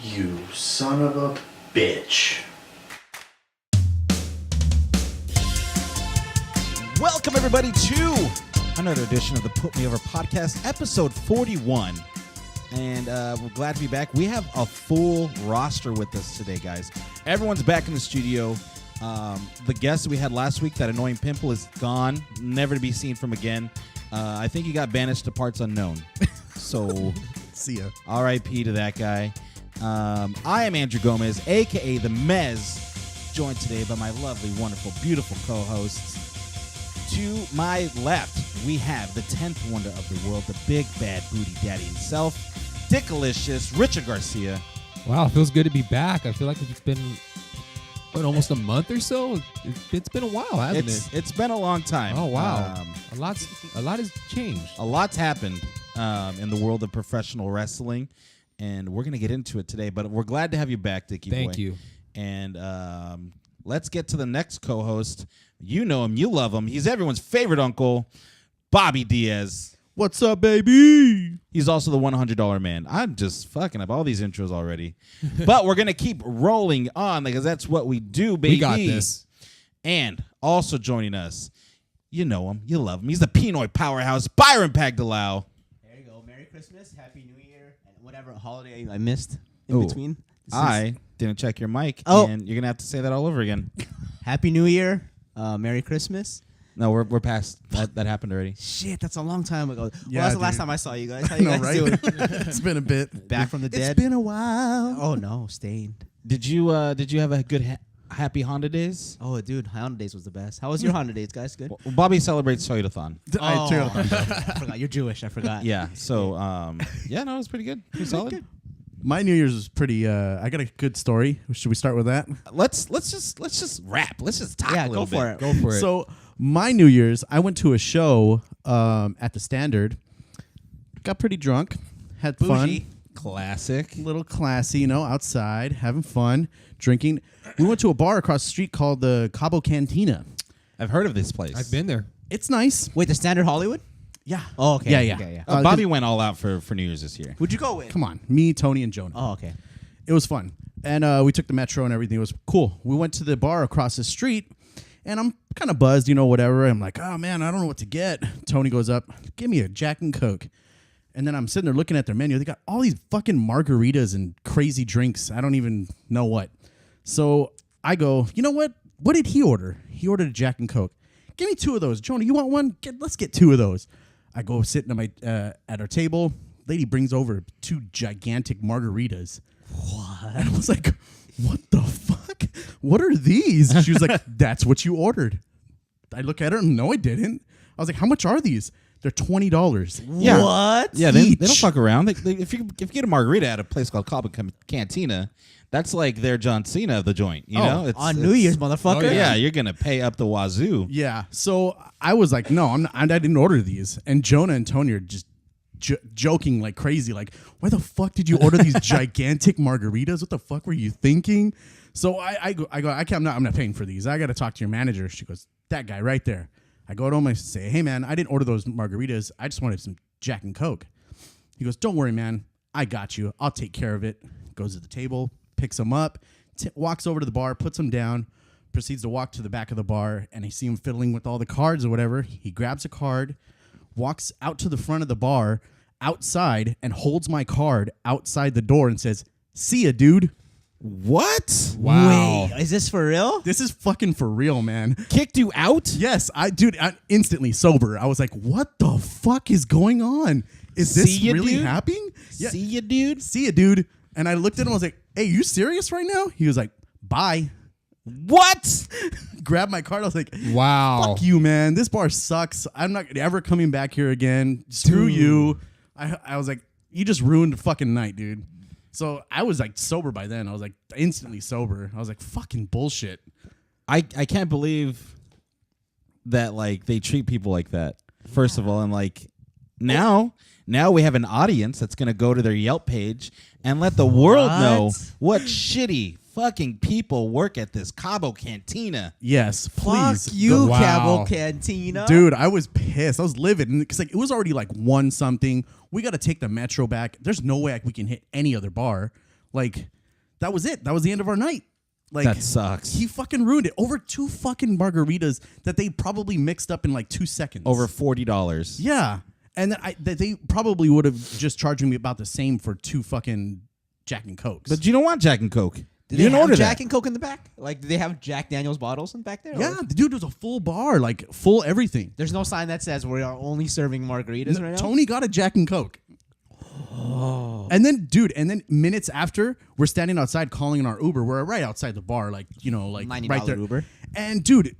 You son of a bitch. Welcome, everybody, to another edition of the Put Me Over podcast, episode 41. And we're glad to be back. We have a full roster with us today, guys. Everyone's back in the studio. The guest that we had last week, that annoying pimple, is gone, never to be seen from again. I think he got banished to parts unknown. So, see ya. R.I.P. to that guy. I am Andrew Gomez, a.k.a. The Mez, joined today by my lovely, wonderful, beautiful co-hosts. To my left, we have the 10th wonder of the world, the big bad booty daddy himself, Dickalicious, Richard Garcia. Wow, it feels good to be back. I feel like it's been almost a month or so. It's been a while, hasn't it? It's been a long time. Oh wow, a lot has changed. A lot's happened in the world of professional wrestling, and we're gonna get into it today. But we're glad to have you back, Dickie boy. Thank you. And let's get to the next co-host. You know him, you love him. He's everyone's favorite uncle, Bobby Diaz. What's up, baby? He's also the $100 man. I'm just fucking up all these intros already. But we're going to keep rolling on because that's what we do, baby. We got this. And also joining us, you know him, you love him. He's the Pinoy powerhouse, Byron Pagdalao. There you go. Merry Christmas, Happy New Year, and whatever holiday I missed in between. I didn't check your mic, and you're going to have to say that all over again. Happy New Year, Merry Christmas. No, we're past that. That happened already. Shit, that's a long time ago. Yeah, Well, that's the last dude. time I saw you guys. How you guys doing? It's been a bit. Back from the dead. It's been a while. Oh no, stained. Did you have a good happy Honda days? Oh, dude, Honda Days was the best. How was your Honda Days, guys? Good. Well, Bobby celebrates Toyotathon. I forgot. You're Jewish. I forgot. Yeah. So yeah, no, it was pretty good. Pretty solid. My New Year's was pretty. I got a good story. Should we start with that? Let's just rap. Let's just talk Yeah, a little go for bit. it. Go for it. So my New Year's, I went to a show at the Standard. Got pretty drunk. Had Bougie. fun. Classic. Little classy, outside, having fun, drinking. We went to a bar across the street called the Cabo Cantina. I've heard of this place. I've been there. It's nice. Wait, the Standard Hollywood? Yeah. Oh, okay. Yeah. Okay, Bobby went all out for New Year's this year. Who'd you go with? Come on. Me, Tony, and Jonah. Oh, okay. It was fun. And we took the metro and everything. It was cool. We went to the bar across the street, and I'm kind of buzzed, whatever. I'm like, oh, man, I don't know what to get. Tony goes up, give me a Jack and Coke. And then I'm sitting there looking at their menu. They got all these fucking margaritas and crazy drinks. I don't even know what. So I go, you know what? What did he order? He ordered a Jack and Coke. Give me 2 of those. Jonah, you want one? Let's get 2 of those. I go sit at our table. Lady brings over 2 gigantic margaritas. What? And I was like, what the fuck? What are these? She was like, that's what you ordered. I look at her. No, I didn't. I was like, how much are these? They're $20. Yeah. What? Yeah, they don't Each. fuck around. If you get a margarita at a place called Cabo Cantina, that's like their John Cena of the joint. You know, On New Year's, motherfucker. Oh, yeah, you're gonna pay up the wazoo. Yeah. So I was like, no, I didn't order these. And Jonah and Tony are just joking like crazy. Like, why the fuck did you order these gigantic margaritas? What the fuck were you thinking? So I go, I'm not paying for these. I got to talk to your manager. She goes, that guy right there. I go to him, I say, hey, man, I didn't order those margaritas. I just wanted some Jack and Coke. He goes, don't worry, man. I got you. I'll take care of it. Goes to the table, picks them up, walks over to the bar, puts them down, proceeds to walk to the back of the bar, and I see him fiddling with all the cards or whatever. He grabs a card, walks out to the front of the bar, outside, and holds my card outside the door and says, see ya, dude. What? Wow. Wait, is this for real? This is fucking for real, man. Kicked you out? Yes, I'm instantly sober. I was like, what the fuck is going on? Is this See ya, really dude? happening? Yeah. See you, dude. See ya, dude. And I looked at him, I was like, hey, you serious right now? He was like, bye. What? Grabbed my card. I was like, Wow. fuck you, man. This bar sucks. I'm not ever coming back here again. Screw you. I was like, you just ruined the fucking night, dude. So I was like sober by then. I was like instantly sober. I was like, fucking bullshit. I can't believe that like they treat people like that. First of all, and like now we have an audience that's gonna go to their Yelp page and let the world know what shitty fucking people work at this Cabo Cantina. Yes, please. Fuck you, Wow. Cabo Cantina. Dude, I was pissed. I was livid because like it was already like 1 something. We got to take the metro back. There's no way we can hit any other bar. Like, that was it. That was the end of our night. Like, That sucks. He fucking ruined it. Over 2 fucking margaritas that they probably mixed up in like 2 seconds. Over $40. Yeah. And then they probably would have just charged me about the same for 2 fucking Jack and Cokes. But you don't want Jack and Coke. Did You they didn't have order Jack that. and Coke in the back? Like, do they have Jack Daniels bottles in back there? yeah, Or- dude, it was a full bar, like full everything. There's no sign that says we are only serving margaritas right now. Tony got a Jack and Coke. Oh. And then, dude, minutes after, we're standing outside calling our Uber. We're right outside the bar, like, you know, like $90 right there. Uber. And dude,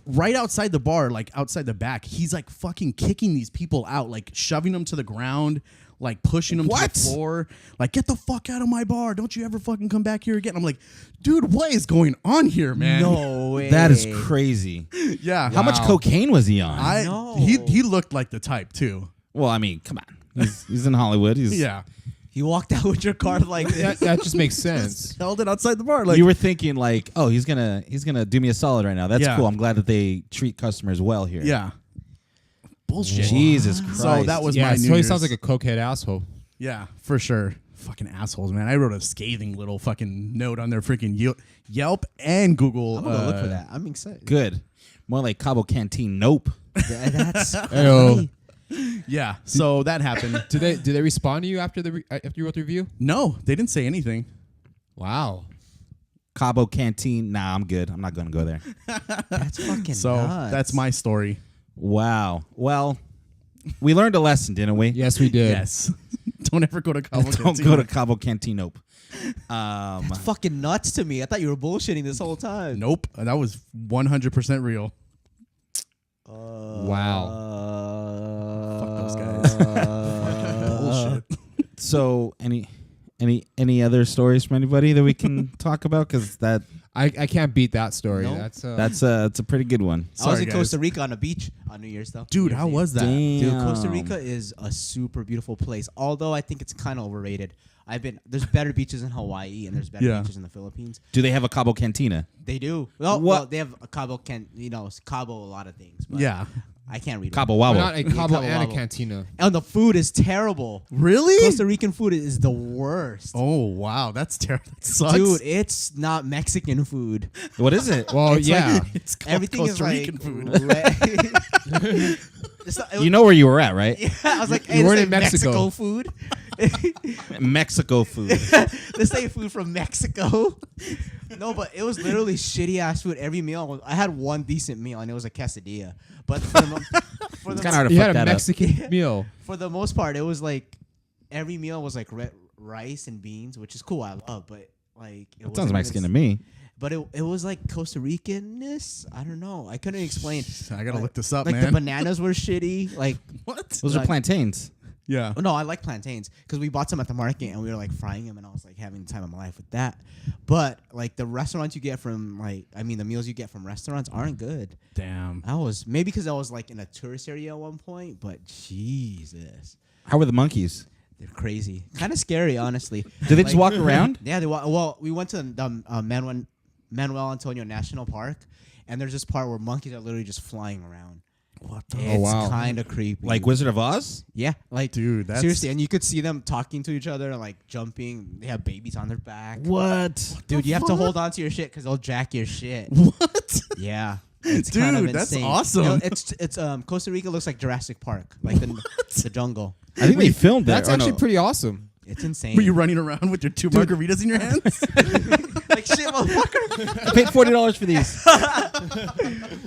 right outside the bar, like outside the back, he's like fucking kicking these people out, like shoving them to the ground, like pushing them to What? the floor, like, get the fuck out of my bar. Don't you ever fucking come back here again. I'm like, dude, what is going on here, man? No way. That is crazy. Yeah. How much Wow. cocaine was he on? No. He looked like the type too. Well, I mean, come on. He's in Hollywood. Yeah. You walked out with your card like this. That just makes sense. Held it outside the bar. Like, You were thinking like, oh, he's gonna do me a solid right now. That's Yeah. cool. I'm glad that they treat customers well here. yeah. Bullshit. Jesus Christ. So that was Yeah, my so New he Year's. sounds like a cokehead asshole. Yeah, for sure. Fucking assholes, man. I wrote a scathing little fucking note on their freaking Yelp and Google. I'm gonna go look for that. I'm excited. good. More like Cabo Canteen. Nope. That's Ayo. Yeah, so that happened. Did they respond to you after after you wrote the review? No, they didn't say anything. Wow. Cabo Canteen. Nah, I'm good. I'm not gonna go there. that's fucking So nuts. that's my story. Wow. Well, we learned a lesson, didn't we? Yes, we did. Yes. Don't ever go to Cabo Don't Canteen. go to Cabo Canteen. Nope. That's fucking nuts to me. I thought you were bullshitting this whole time. Nope. That was 100% real. Wow. Fuck those guys. Bullshit. So any other stories from anybody that we can talk about? Because I can't beat that story. No. that's a pretty good one. I was Sorry, in guys. Costa Rica on a beach on New Year's though. Dude, New how Year's was that? Damn. Dude, Costa Rica is a super beautiful place. Although I think it's kind of overrated. There's better beaches in Hawaii and there's better Yeah. beaches in the Philippines. Do they have a Cabo Cantina? They do. Well, What? they have a Cabo Cabo a lot of things. But Yeah. I can't read Cabo it. Why Wabo. not a Cabo Cabo and a Wabo. cantina? And the food is terrible. Really? Costa Rican food is the worst. Oh, wow. That's terrible. That sucks. Dude, it's not Mexican food. What is it? Well, It's yeah. like, it's called Everything Costa is like Rican food. It's not- it You know where you were at, right? Yeah, I was like, You hey, weren't this in ain't Mexico. Mexico food. Mexico food. This ain't food from Mexico. No, but it was literally shitty ass food. Every meal, I had one decent meal, and it was a quesadilla. But for It's kind of hard to You fuck had a that Mexican meal. for the most part, it was like every meal was like rice and beans, which is cool. I love, but like it up. Sounds Mexican to me. But it was like Costa Rican-ness. I don't know. I couldn't explain. I got to look this up, Like man. the bananas were shitty. Like What? Those are Like- plantains. Yeah. oh, no, I like plantains because we bought some at the market and we were like frying them, and I was like having the time of my life with that. But like the restaurants you get from the meals you get from restaurants aren't good. Damn. I was maybe because I was like in a tourist area at one point, but Jesus, How were the monkeys? they're crazy, kind of scary, honestly. Do they just walk around? Yeah, they walk. Well, we went to the Manuel Antonio National Park, and there's this part where monkeys are literally just flying around. What the? It's wow. kind of creepy. Like Wizard of Oz? yeah, like Dude, that's seriously, and you could see them talking to each other and like jumping. They have babies on their back. What? Dude, you have to hold on to your shit because they'll jack your shit. What? Yeah. It's Dude, kind of that's insane. awesome. You know, it's Costa Rica looks like Jurassic Park, like the jungle. I think they filmed there. That's or actually no. pretty awesome. It's insane. Were you running around with your 2 margaritas in your hands? like shit, motherfucker? I paid $40 for these.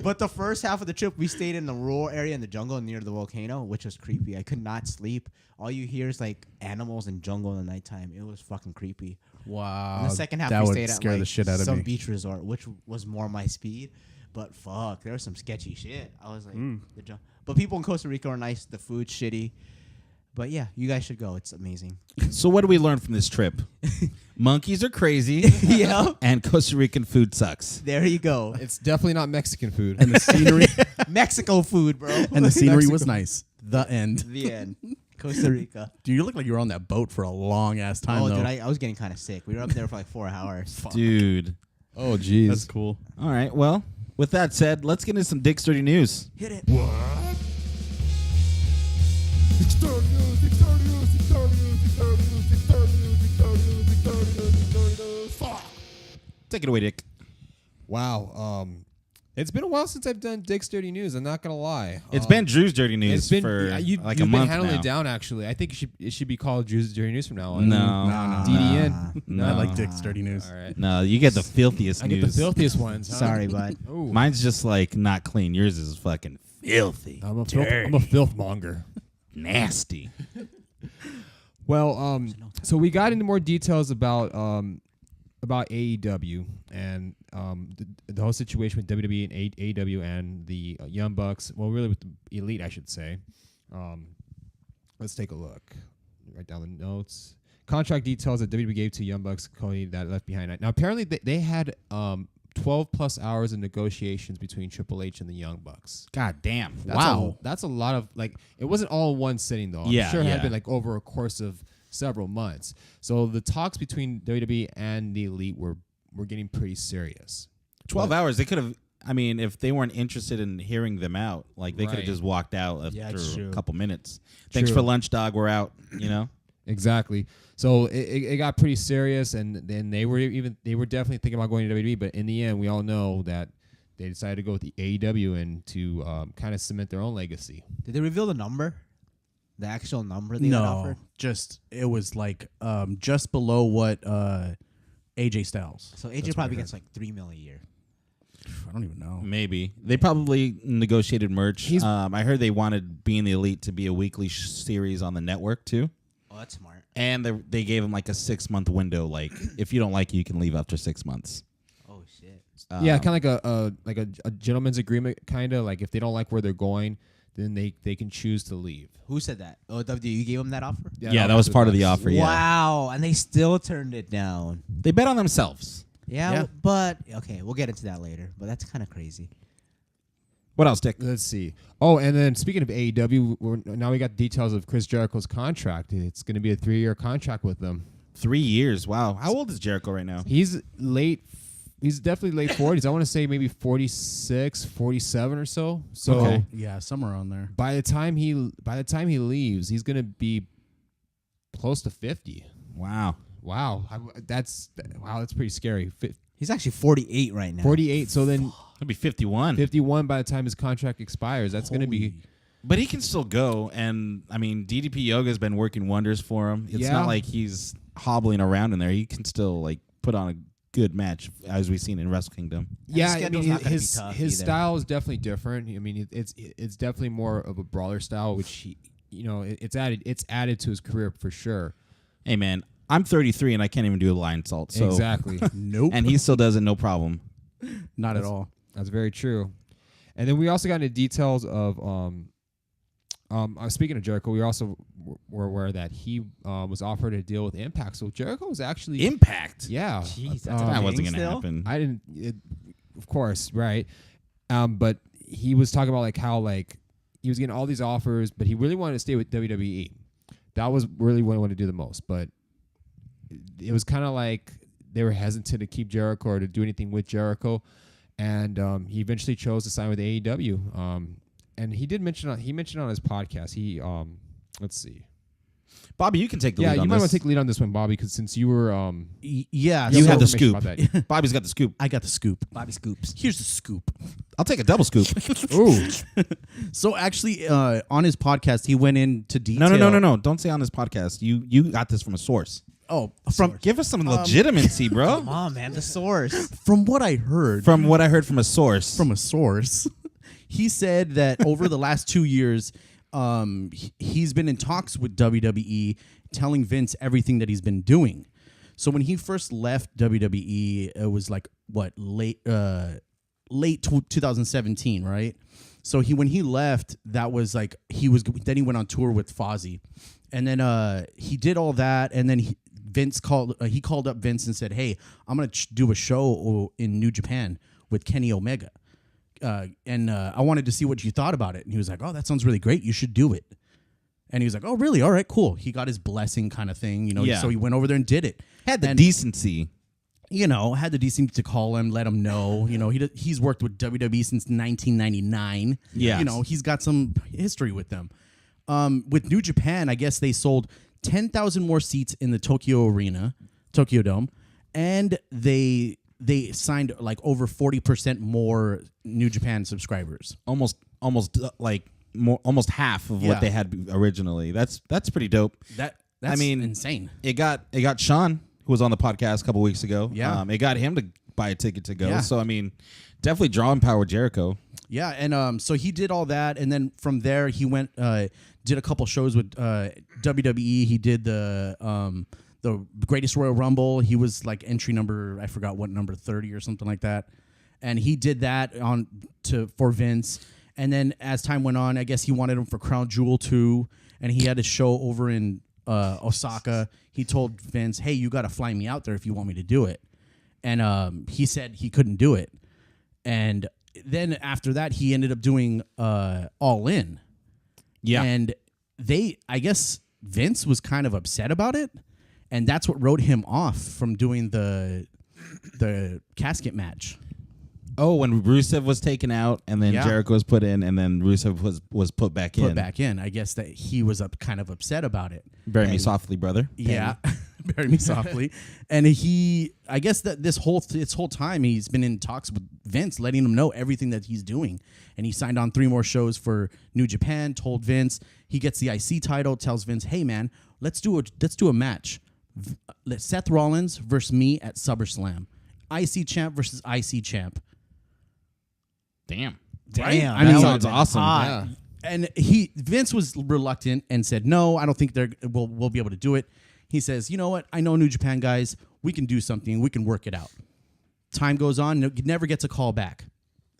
But the first half of the trip, we stayed in the rural area in the jungle near the volcano, which was creepy. I could not sleep. All you hear is like animals and jungle in the nighttime. It was fucking creepy. Wow. And the second half, that we would stayed at scare like the shit out of some me. beach resort, which was more my speed. But fuck, there was some sketchy shit. I was like, but people in Costa Rica are nice. The food's shitty. But yeah, you guys should go. It's amazing. So what do we learn from this trip? Monkeys are crazy. Yeah. And Costa Rican food sucks. There you go. It's definitely not Mexican food. And the scenery Mexico food, bro. and the scenery was Mexico. nice. The end. The end. Costa Rica. Dude, you look like you were on that boat for a long ass time Oh, though. dude, I was getting kind of sick. We were up there for like 4 hours. Dude. Oh, jeez. That's cool. All right. Well, with that said, let's get into some Dick Sturdy news. Hit it. Take it away, Dick. Wow. It's been a while since I've done Dick's Dirty News. I'm not gonna lie. It's been Drew's Dirty News It's been for you've like a been month handling now. it down. Actually, I think it should be called Drew's Dirty News from now on. No. DDN. No. I like Dick's Dirty News. All right. No, you get the filthiest I news. get the filthiest ones. Huh? Sorry, bud. Ooh. Mine's just like not clean. Yours is fucking filthy. I'm a filth monger. Nasty. Well, so we got into more details about AEW and the whole situation with WWE and AEW and the Young Bucks. Well, really with the Elite, I should say. Let's take a look. Write down the notes. Contract details that WWE gave to Young Bucks, Cody, that left behind. Now, apparently, they had 12 plus hours of negotiations between Triple H and the Young Bucks. God damn. That's a lot of, like, it wasn't all in one sitting, though. I'm sure it had been, like, over a course of several months. So the talks between WWE and the Elite were getting pretty serious. 12 hours. They could have, I mean, if they weren't interested in hearing them out, like they could have Right. just walked out Yeah, after it's true. a couple minutes. Thanks True. for lunch, dog. We're out, you know? Exactly. So it got pretty serious, and then they were definitely thinking about going to WWE. But in the end, we all know that they decided to go with the AEW and to kind of cement their own legacy. Did they reveal the number? The actual number they got No, offered? just it was like just below what AJ Styles. So That's AJ what probably I gets like $3 million a year. I don't even know. Maybe. They probably negotiated merch. He's- I heard they wanted Being the Elite to be a weekly series on the network, too. Oh, that's smart. And they gave him like a 6-month window. Like, if you don't like it, you can leave after 6 months. Oh shit. Yeah, kind of like a gentleman's agreement, kind of like if they don't like where they're going, then they can choose to leave. Who said that? Oh, WWE gave him that offer? Yeah, that was part of the offer. Yeah, Wow, and they still turned it down. they bet on themselves. Yeah, Yeah. but okay, we'll get into that later. But that's kind of crazy. What else, Dick? Let's see. Oh, and then speaking of AEW, now we got details of Chris Jericho's contract. It's going to be a 3-year contract with them. 3 years. Wow. How old is Jericho right now? He's late. He's definitely late 40s. I want to say maybe 46, 47 or so. So Okay. Yeah, somewhere on there. by the time he leaves, he's going to be close to 50. Wow. Wow. That's pretty scary. He's actually 48 right now. 48. So then He'll be 51. 51 by the time his contract expires. That's going to be. But he can still go. And, I mean, DDP Yoga's been working wonders for him. It's Yeah. not like he's hobbling around in there. He can still, like, put on a good match, as we've seen in Wrestle Kingdom. Yeah, his I schedule's mean, not gonna be his tough his either. style is definitely different. I mean, it's definitely more of a brawler style, which he, it's added to his career for sure. Hey, man, I'm 33 and I can't even do a line salt. So. Exactly. Nope. And he still does it, no problem. Not at all. That's very true. And then we also got into details of speaking of Jericho, we also were aware that he was offered a deal with Impact. So Jericho was actually Impact. yeah. Jeez, that's That wasn't going to still? happen. I didn't. Of course, right. But he was talking about like how like he was getting all these offers, but he really wanted to stay with WWE. That was really what he wanted to do the most. But it was kind of like they were hesitant to keep Jericho or to do anything with Jericho, and he eventually chose to sign with AEW. And he did mention on his podcast. He let's see. Bobby, you can take the Yeah, lead you on might this. want to take the lead on this one, Bobby, because since you were Yeah, You have have the information scoop. about that. Bobby's got the scoop. I got the scoop. Bobby Scoops. Here's the scoop. I'll take a double scoop. Ooh. So actually, on his podcast, he went into detail. No. Don't say on this podcast. You got this from a source. Oh, from Give us some legitimacy, bro. Come on, man. The source. from what I heard From what I heard from a source. from a source, he said that over the last 2 years, he's been in talks with WWE, telling Vince everything that he's been doing. So when he first left WWE, it was like late 2017, right? So when he left, that was like then he went on tour with Fozzy, and then he did all that, and then Vince called up Vince and said, "Hey, I'm gonna do a show in New Japan with Kenny Omega, and I wanted to see what you thought about it." And he was like, "Oh, that sounds really great. You should do it." And he was like, "Oh, really? All right, cool." He got his blessing, kind of thing, Yeah. So he went over there and did it. had the And- decency. Had the decency to call him, let him know. He's worked with WWE since 1999. Yes. He's got some history with them. With New Japan, I guess they sold 10,000 more seats in the Tokyo Dome, and they they signed like over 40% more New Japan subscribers. almost like more, almost half of Yeah. what they had originally. That's pretty dope. That's I mean, insane. It got Sean, who was on the podcast a couple weeks ago. Yeah. It got him to buy a ticket to go. Yeah. So I mean, definitely drawing power Jericho. Yeah, and so he did all that, and then from there he went did a couple shows with WWE. He did the Greatest Royal Rumble. He was like entry number, I forgot what number, 30 or something like that, and he did that for Vince. And then as time went on, I guess he wanted him for Crown Jewel too, and he had a show over in Osaka. He told Vince, "Hey, you got to fly me out there if you want me to do it," and he said he couldn't do it, and then after that, he ended up doing All In. Yeah. And I guess Vince was kind of upset about it, and that's what wrote him off from doing the casket match. Oh, when Rusev was taken out, and then Yeah. Jericho was put in, and then Rusev was put back in. Put back in. I guess that he was kind of upset about it. Bury me softly, brother. Yeah, bury me softly. And I guess that this whole time he's been in talks with Vince, letting him know everything that he's doing. And he signed on 3 more shows for New Japan. Told Vince he gets the IC title. Tells Vince, "Hey man, let's do a match. Seth Rollins versus me at SummerSlam. IC champ versus IC champ." Damn. Right? Damn, I mean, that sounds would've been awesome. hot. Yeah. And Vince was reluctant and said, "No, I don't think we'll be able to do it." He says, "You know what? I know New Japan guys. We can do something. We can work it out." Time goes on. Never gets a call back.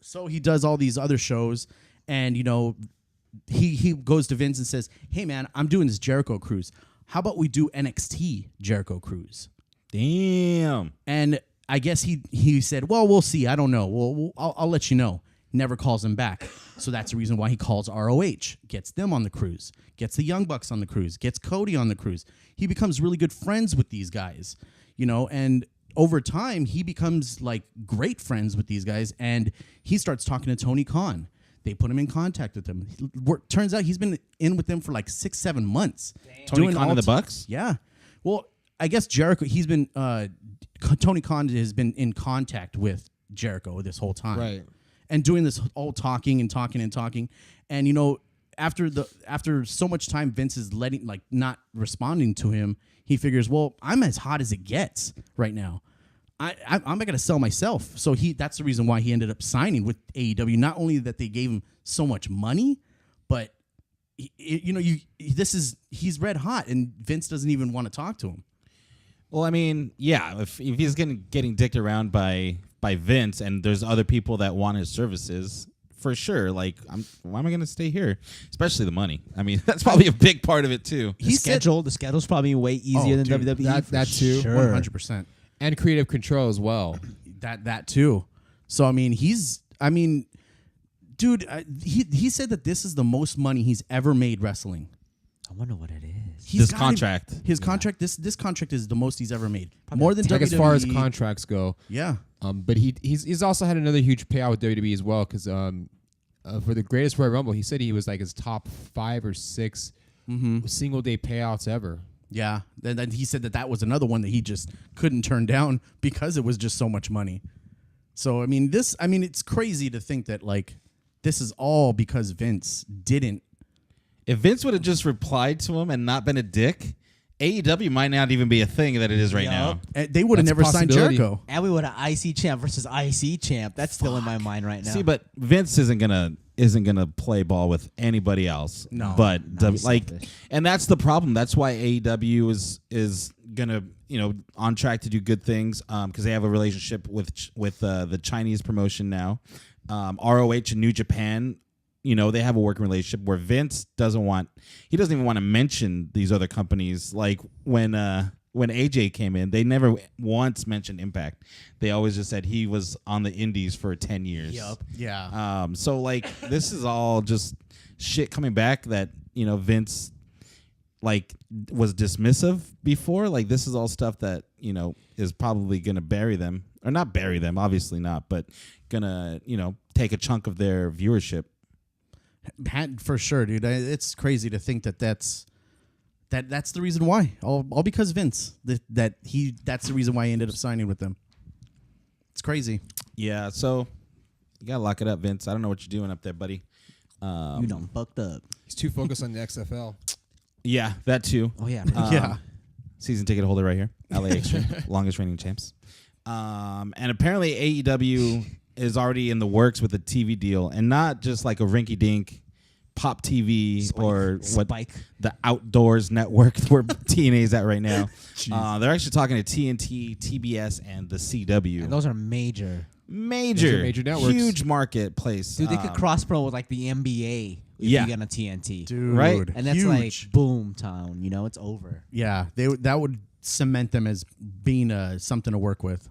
So he does all these other shows, and he goes to Vince and says, "Hey man, I'm doing this Jericho cruise. How about we do NXT Jericho cruise?" Damn. And I guess he said, "Well, we'll see. I don't know. I'll let you know." Never calls him back. So that's the reason why he calls ROH, gets them on the cruise, gets the Young Bucks on the cruise, gets Cody on the cruise. He becomes really good friends with these guys, and over time he becomes like great friends with these guys, and he starts talking to Tony Khan. They put him in contact with him. Turns out he's been in with them for like 6-7 months. Tony Khan and the Bucks? Yeah. Well, I guess Jericho, Tony Khan has been in contact with Jericho this whole time. Right. And doing this all talking. And after so much time Vince is not responding to him, he figures, well, I'm as hot as it gets right now. I'm not going to sell myself. So that's the reason why he ended up signing with AEW. Not only that they gave him so much money, but he's red hot, and Vince doesn't even want to talk to him. Well, I mean, yeah, if he's getting dicked around by Vince, and there's other people that want his services, for sure. Like, why am I going to stay here? Especially the money. I mean, that's probably a big part of it too. The schedule's probably way easier than dude, WWE. that too. Sure. 100%. And creative control as well. That too. So I mean, dude, he said that this is the most money he's ever made wrestling. I wonder what it is. This contract. His contract. This contract is the most he's ever made. More than Like WWE. as far as contracts go. Yeah. But he's also had another huge payout with WWE as well, because for the Greatest Royal Rumble, he said he was like his top 5 or 6 single day payouts ever. Yeah. Then he said that was another one that he just couldn't turn down because it was just so much money. So I mean, it's crazy to think that like this is all because Vince didn't. If Vince would have just replied to him and not been a dick, AEW might not even be a thing that it is right now. They would have That's a never signed possibility. Jericho. And we would have IC champ versus IC champ. That's still in my mind right now. See, but Vince isn't gonna play ball with anybody else. No. But he's selfish. and that's the problem. That's why AEW is gonna on track to do good things because they have a relationship with the Chinese promotion now. ROH and New Japan. They have a working relationship where Vince doesn't even want to mention these other companies. Like when AJ came in, they never once mentioned Impact. They always just said he was on the indies for 10 years. Yup. Yeah. So like this is all just shit coming back that, Vince like was dismissive before. Like this is all stuff that, is probably going to bury them, or not bury them, obviously not, but gonna, take a chunk of their viewership. For sure, dude. It's crazy to think that's the reason why. All because Vince. That's the reason why he ended up signing with them. It's crazy. Yeah, so you gotta lock it up, Vince. I don't know what you're doing up there, buddy. You done fucked up. He's too focused on the XFL. Yeah, that too. Oh yeah. Yeah. Season ticket holder right here. LA Extreme, longest reigning champs. And apparently AEW is already in the works with a TV deal, and not just like a rinky-dink Pop TV or what Spike. the Outdoors network where TNA's at right now. They're actually talking to TNT, TBS, and the CW. And those are major. Major networks. huge marketplace. Dude, they could cross pro with like the NBA if Yeah. you get on TNT. Dude. Right? And that's huge. like boom town, you know, it's over. Yeah, that would cement them as being something to work with.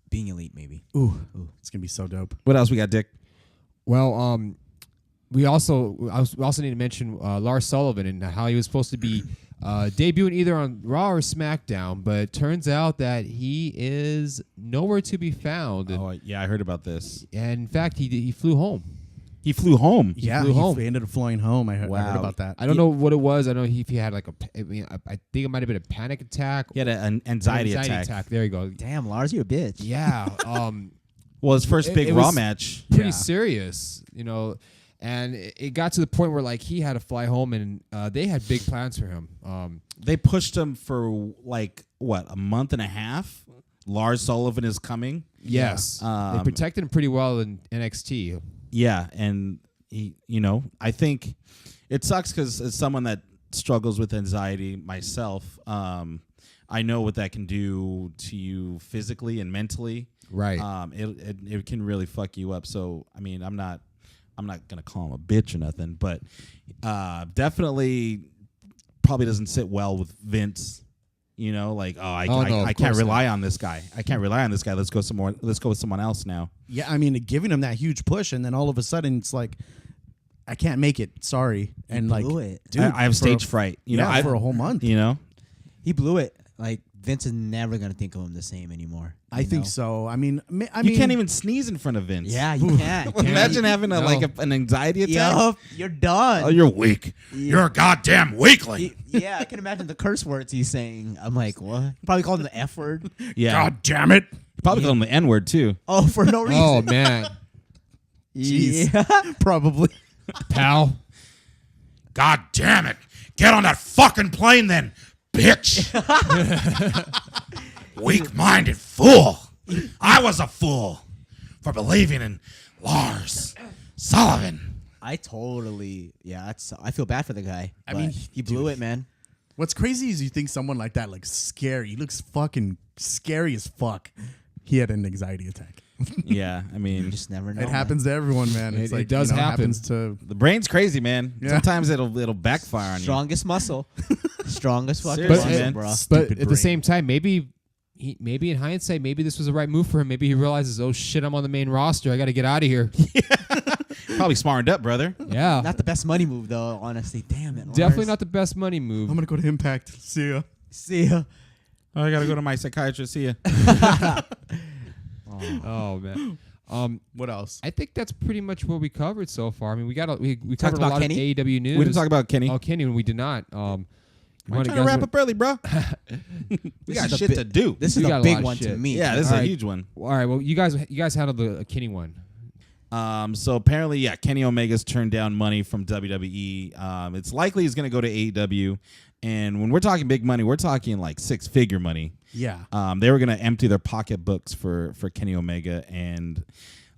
Being elite, maybe. Ooh, it's gonna be so dope. What else we got, Dick? Well, we also need to mention Lars Sullivan and how he was supposed to be debuting either on Raw or SmackDown, but it turns out that he is nowhere to be found. And, Oh, yeah, I heard about this. and in fact, he flew home. He flew home. Yeah, flew home. he ended up flying home. I heard about that. I don't know what it was. I know if he had like I think it might have been a panic attack. He had an anxiety attack. There you go. Damn, Lars, you're a bitch. Yeah. Well, his first big it Raw was match. Pretty Yeah. serious, you know. And it got to the point where like he had to fly home, and they had big plans for him. They pushed him for like what, a month and a half. Lars Sullivan is coming. Yes, they Um, protected him pretty well in NXT. Yeah, and he, I think it sucks because as someone that struggles with anxiety myself, I know what that can do to you physically and mentally. Right. It can really fuck you up. So I mean, I'm not gonna call him a bitch or nothing, but definitely probably doesn't sit well with Vince. Like, I can't rely on this guy. I can't rely on this guy. Let's go with someone else now. Yeah, I mean, giving him that huge push, and then all of a sudden it's like, I can't make it. Sorry, and like, blew it. dude, I have for stage fright. for a whole month. He blew it. Like Vince is never gonna think of him the same anymore. I think so. I mean, You can't even sneeze in front of Vince. Yeah, you can't. Imagine having an anxiety attack. Yup, you're done. Oh, you're weak. You're a goddamn weakling. Yeah, I can imagine the curse words he's saying. I'm like, what? Probably called him the F word. Yeah. God damn it! Probably call him the N word too. Oh, for no reason. Oh man, Jeez. Yeah. Probably. pal. God damn it! Get on that fucking plane then, bitch. Weak-minded fool. I was a fool for believing in Lars Sullivan. I feel bad for the guy. I mean, he blew it, man. What's crazy is you think someone like that, like scary, he looks fucking scary as fuck. He had an anxiety attack. Yeah, I mean, You just never know. It happens to everyone, man. It's It like, does happen. happens to. the brain's crazy, man. Yeah. Sometimes it'll backfire on you. Strongest muscle. Strongest fucking Seriously, muscle, man. bro. But Stupid at the brain. same time, maybe in hindsight, maybe this was the right move for him. Maybe he realizes, oh shit, I'm on the main roster. I got to get out of here. Probably smartened up, brother. Yeah, Not the best money move, though, honestly. Damn it. definitely Lars. not the best money move. I'm gonna go to Impact. See ya. See ya. I gotta go to my psychiatrist. See ya. Oh man. What else? I think that's pretty much what we covered so far. I mean, we Talked covered a about lot Kenny? of AEW news. We didn't talk about Kenny. Oh, Kenny, we did not. I'm trying to wrap up early, bro. We got is the shit bi- to do. This We is got a a big lot of one to shit. me. Yeah, this is All a right. huge one. All right. Well, you guys handled the Kenny one. So apparently, yeah, Kenny Omega's turned down money from WWE. It's likely he's going to go to AEW. And when we're talking big money, we're talking like 6-figure money. Yeah. They were going to empty their pocketbooks for Kenny Omega. And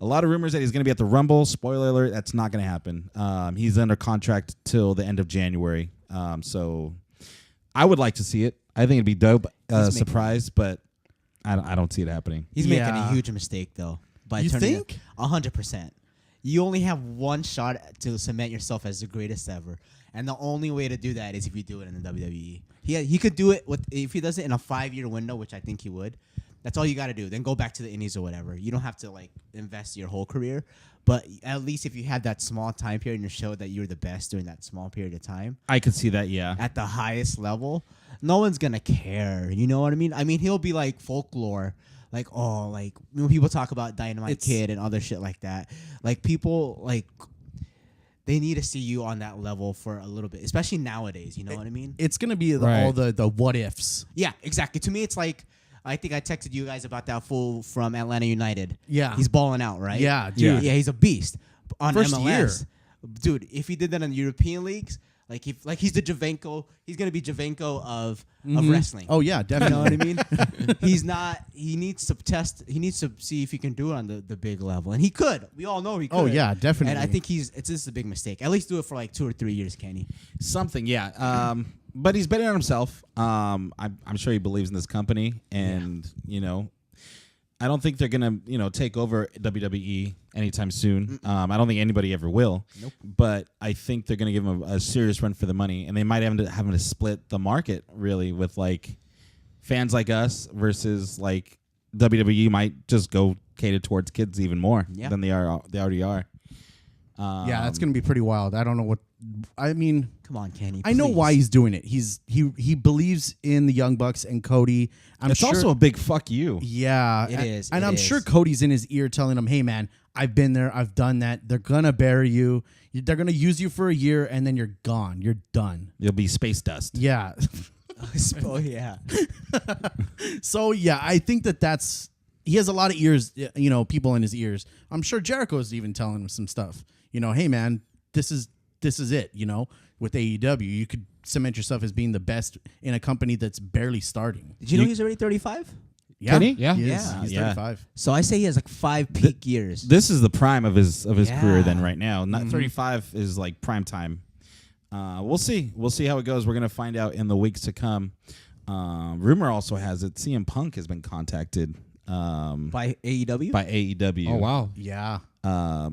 a lot of rumors that he's going to be at the Rumble. Spoiler alert, that's not going to happen. He's under contract till the end of January. So I would like to see it. I think it'd be dope. Surprise, but I don't see it happening. He's making a Yeah. huge mistake, though. By You turning think? 100%. You only have one shot to cement yourself as the greatest ever. And the only way to do that is if you do it in the WWE. He could do it if he does it in a 5-year window, which I think he would. That's all you got to do. Then go back to the Indies or whatever. You don't have to like invest your whole career, but at least if you had that small time period and you showed that you're the best during that small period of time I could see that, yeah. at the highest level, no one's gonna care. You know what I mean? I mean, he'll be like folklore. Like, oh, like when people talk about Dynamite Kid and other shit like that, like people like they need to see you on that level for a little bit, especially nowadays. You know what I mean? It's gonna be Right. all the what ifs. Yeah, exactly. To me, it's like I think I texted you guys about that fool from Atlanta United. Yeah. He's balling out, right? Yeah, dude. Yeah, he's a beast on First MLS. Dude, if he did that in the European leagues, like he's the Javenko, he's gonna be Javenko of wrestling. Oh yeah, You definitely. know what I mean? He's not. He needs to test. He needs to see if he can do it on the big level, and he could. We all know he could. Oh, yeah, definitely. And I think this is a big mistake. At least do it for like 2 or 3 years, Kenny. Something, yeah. But he's betting on himself. I'm sure he believes in this company, and I don't think they're gonna take over WWE anytime soon. I don't think anybody ever will. Nope. But I think they're gonna give him a serious run for the money, and they might have to split the market really with like fans like us versus like WWE might just go cater towards kids even more than they already are. Yeah, that's gonna be pretty wild. I don't know what. I mean, Come on, Kenny. I know please. why he's doing it. He believes in the Young Bucks and Cody. It's sure, also a big fuck you. yeah, It is, and it I'm is. sure Cody's in his ear telling him, "Hey, man, I've been there. I've done that. They're gonna bury you. They're gonna use you for a year, and then you're gone. You're done." You'll be space dust. Yeah. Oh yeah. So yeah, I think that's he has a lot of ears, people in his ears. I'm sure Jericho's even telling him some stuff. Hey man, this is it. With AEW, you could cement yourself as being the best in a company that's barely starting. Did you know he's already 35? Yeah, Can he? Yeah. he is. Yeah. He's Yeah. 35. So I say he has like 5 peak years. This is the prime of his career then Yeah. right now. Not 35 is like prime time. We'll see. We'll see how it goes. We're gonna find out in the weeks to come. Rumor also has it CM Punk has been contacted By AEW? by AEW. Oh wow. Yeah. I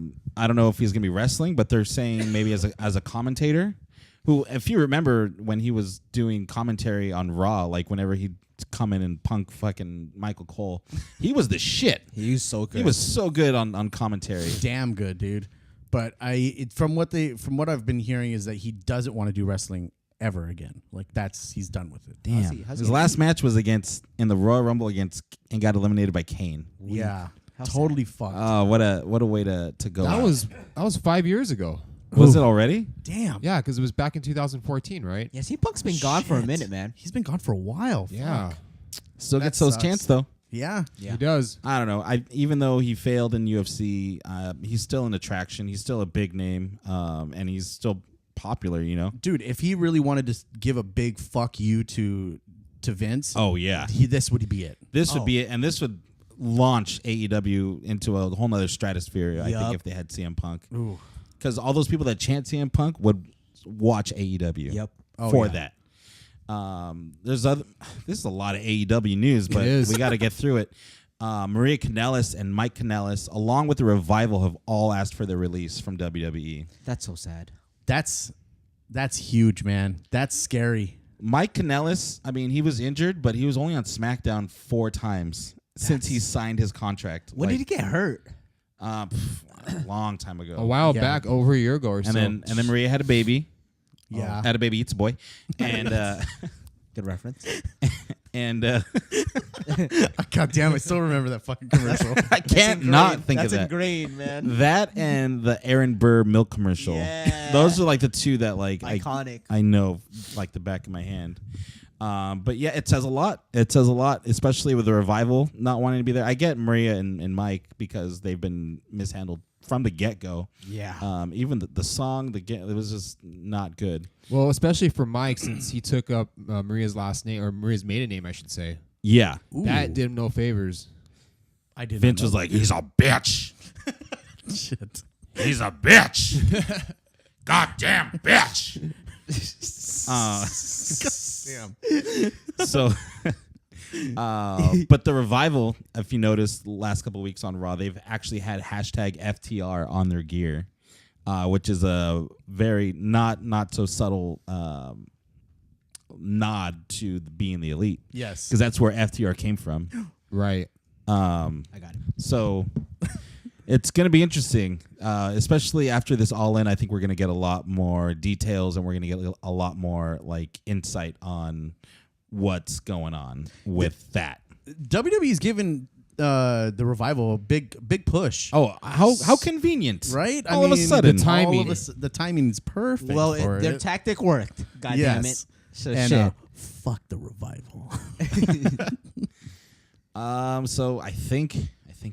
don't know if he's gonna be wrestling, but they're saying maybe as a commentator. Who, if you remember when he was doing commentary on Raw, like whenever he'd come in and punk fucking Michael Cole, he was the shit. He was so good. He was so good on commentary. Damn good, dude. But from what I've been hearing is that he doesn't want to do wrestling ever again. Like he's done with it. Damn. how's His he- last match was in the Royal Rumble and got eliminated by Kane. Yeah. How Totally fucked. Oh, what a way to go. That was 5 years ago. Was it already? Damn. Yeah, because it was back in 2014, right? Yeah, CM Punk's been gone for a Shit. minute, man. He's been gone for a while. Yeah, Fuck. Still That gets those sucks. chance though. Yeah. Yeah. he does. I don't know. Even though he failed in UFC, he's still an attraction. He's still a big name, and he's still popular. Dude, if he really wanted to give a big fuck you to Vince, Oh yeah, this would be it. this would be it, and this would launch AEW into a whole nother stratosphere. I think Yup. if they had CM Punk, Ooh. because all those people that chant CM Punk would watch AEW. Yep. For yeah. that. This is a lot of AEW news, but is. we got to get through it. Maria Kanellis and Mike Kanellis, along with the Revival, have all asked for their release from WWE. That's so sad. That's huge, man. That's scary. Mike Kanellis, I mean, he was injured, but he was only on SmackDown 4 times since he signed his contract. When did he get hurt? A long time ago. A while Yeah. back, over a year ago or And so. then Maria had a baby. Yeah. Had a baby, eats a boy, and Good reference. and God damn, I still remember that fucking commercial. I can't not think of That's that. ingrained, man. That and the Aaron Burr milk commercial. Yeah. Those are like the two that like Iconic. I know like the back of my hand. But yeah, it says a lot. It says a lot, especially with the Revival not wanting to be there. I get Maria and Mike because they've been mishandled from the get-go. Yeah. Even the song, it was just not good. well, especially for Mike, since he took up Maria's last name, or Maria's maiden name, I should say. Yeah. That did him no favors. I didn't. Vince was like, he's a bitch. shit. He's a bitch. Goddamn bitch. Damn. So, but the Revival, if you noticed, the last couple of weeks on Raw, they've actually had hashtag FTR on their gear, which is a very not so subtle nod to being the elite, Yes. because that's where FTR came from. Right. I got it. So it's going to be interesting, especially after this All In. I think we're going to get a lot more details, and we're going to get a lot more like insight on what's going on with that. WWE's given the Revival a big push. Oh, how convenient, Right? All of a sudden, the timing. all of the timing's perfect. Well, for their it. tactic worked. God damn it. Yes. So And shit. fuck the Revival. So I think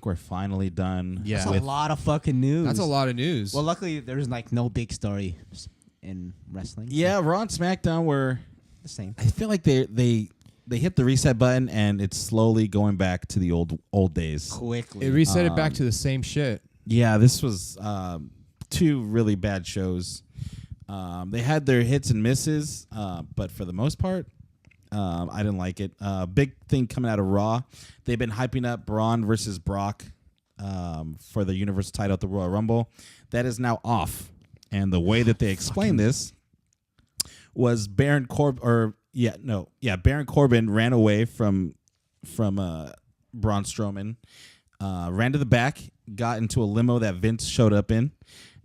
we're finally done. Yeah. That's with a lot of fucking news. That's a lot of news. Well, luckily there's like no big story in wrestling. Yeah, Raw and SmackDown were. the same. I feel like they hit the reset button and it's slowly going back to the old days. Quickly. it reset it back to the same shit. Yeah, this was 2 really bad shows. They had their hits and misses, but for the most part, I didn't like it. Big thing coming out of Raw, they've been hyping up Braun versus Brock for the Universal title at the Royal Rumble. That is now off, and the way that they explained this was Baron Corbin ran away from Braun Strowman, ran to the back, got into a limo that Vince showed up in,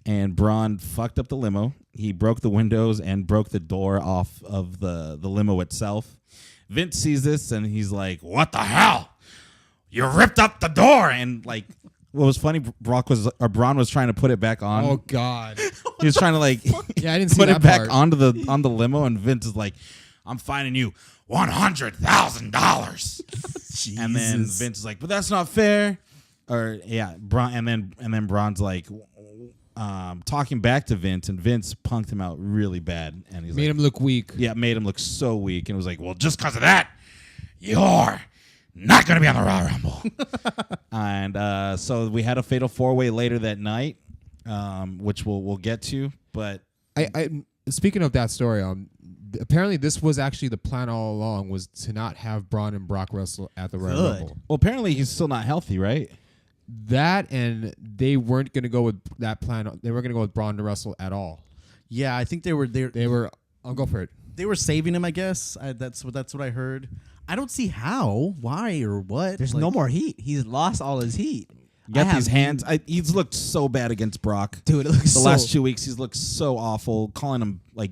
and Braun fucked up the limo. He broke the windows and broke the door off of the limo itself. Vince sees this and he's like, "What the hell? You ripped up the door!" And like, what was funny, Braun was trying to put it back on. Oh God. He was trying to like Yeah, I didn't see put that it back part. onto the limo, and Vince is like, "I'm fining you $100,000." And then Vince is like, "But that's not fair." Or yeah, Braun, and then Braun's like talking back to Vince, and Vince punked him out really bad, and he's Made him look weak. made him look so weak, and was like, "Well, just because of that, you're not going to be on the Royal Rumble." And so we had a fatal 4-way later that night, which we'll get to, but I speaking of that story, apparently this was actually the plan all along, was to not have Braun and Brock wrestle at the Royal Good. Rumble. well, apparently he's still not healthy, right? That, and they weren't going to go with that plan. They weren't going to go with Braun to wrestle at all. Yeah, I think they were there. They were. I'll go for it. They were saving him, I guess. That's what I heard. I don't see how, why, or what. There's Like, no more heat. He's lost all his heat. Got these hands. He's looked so bad against Brock. Dude, it looks The so last 2 weeks, he's looked so awful. Calling him like,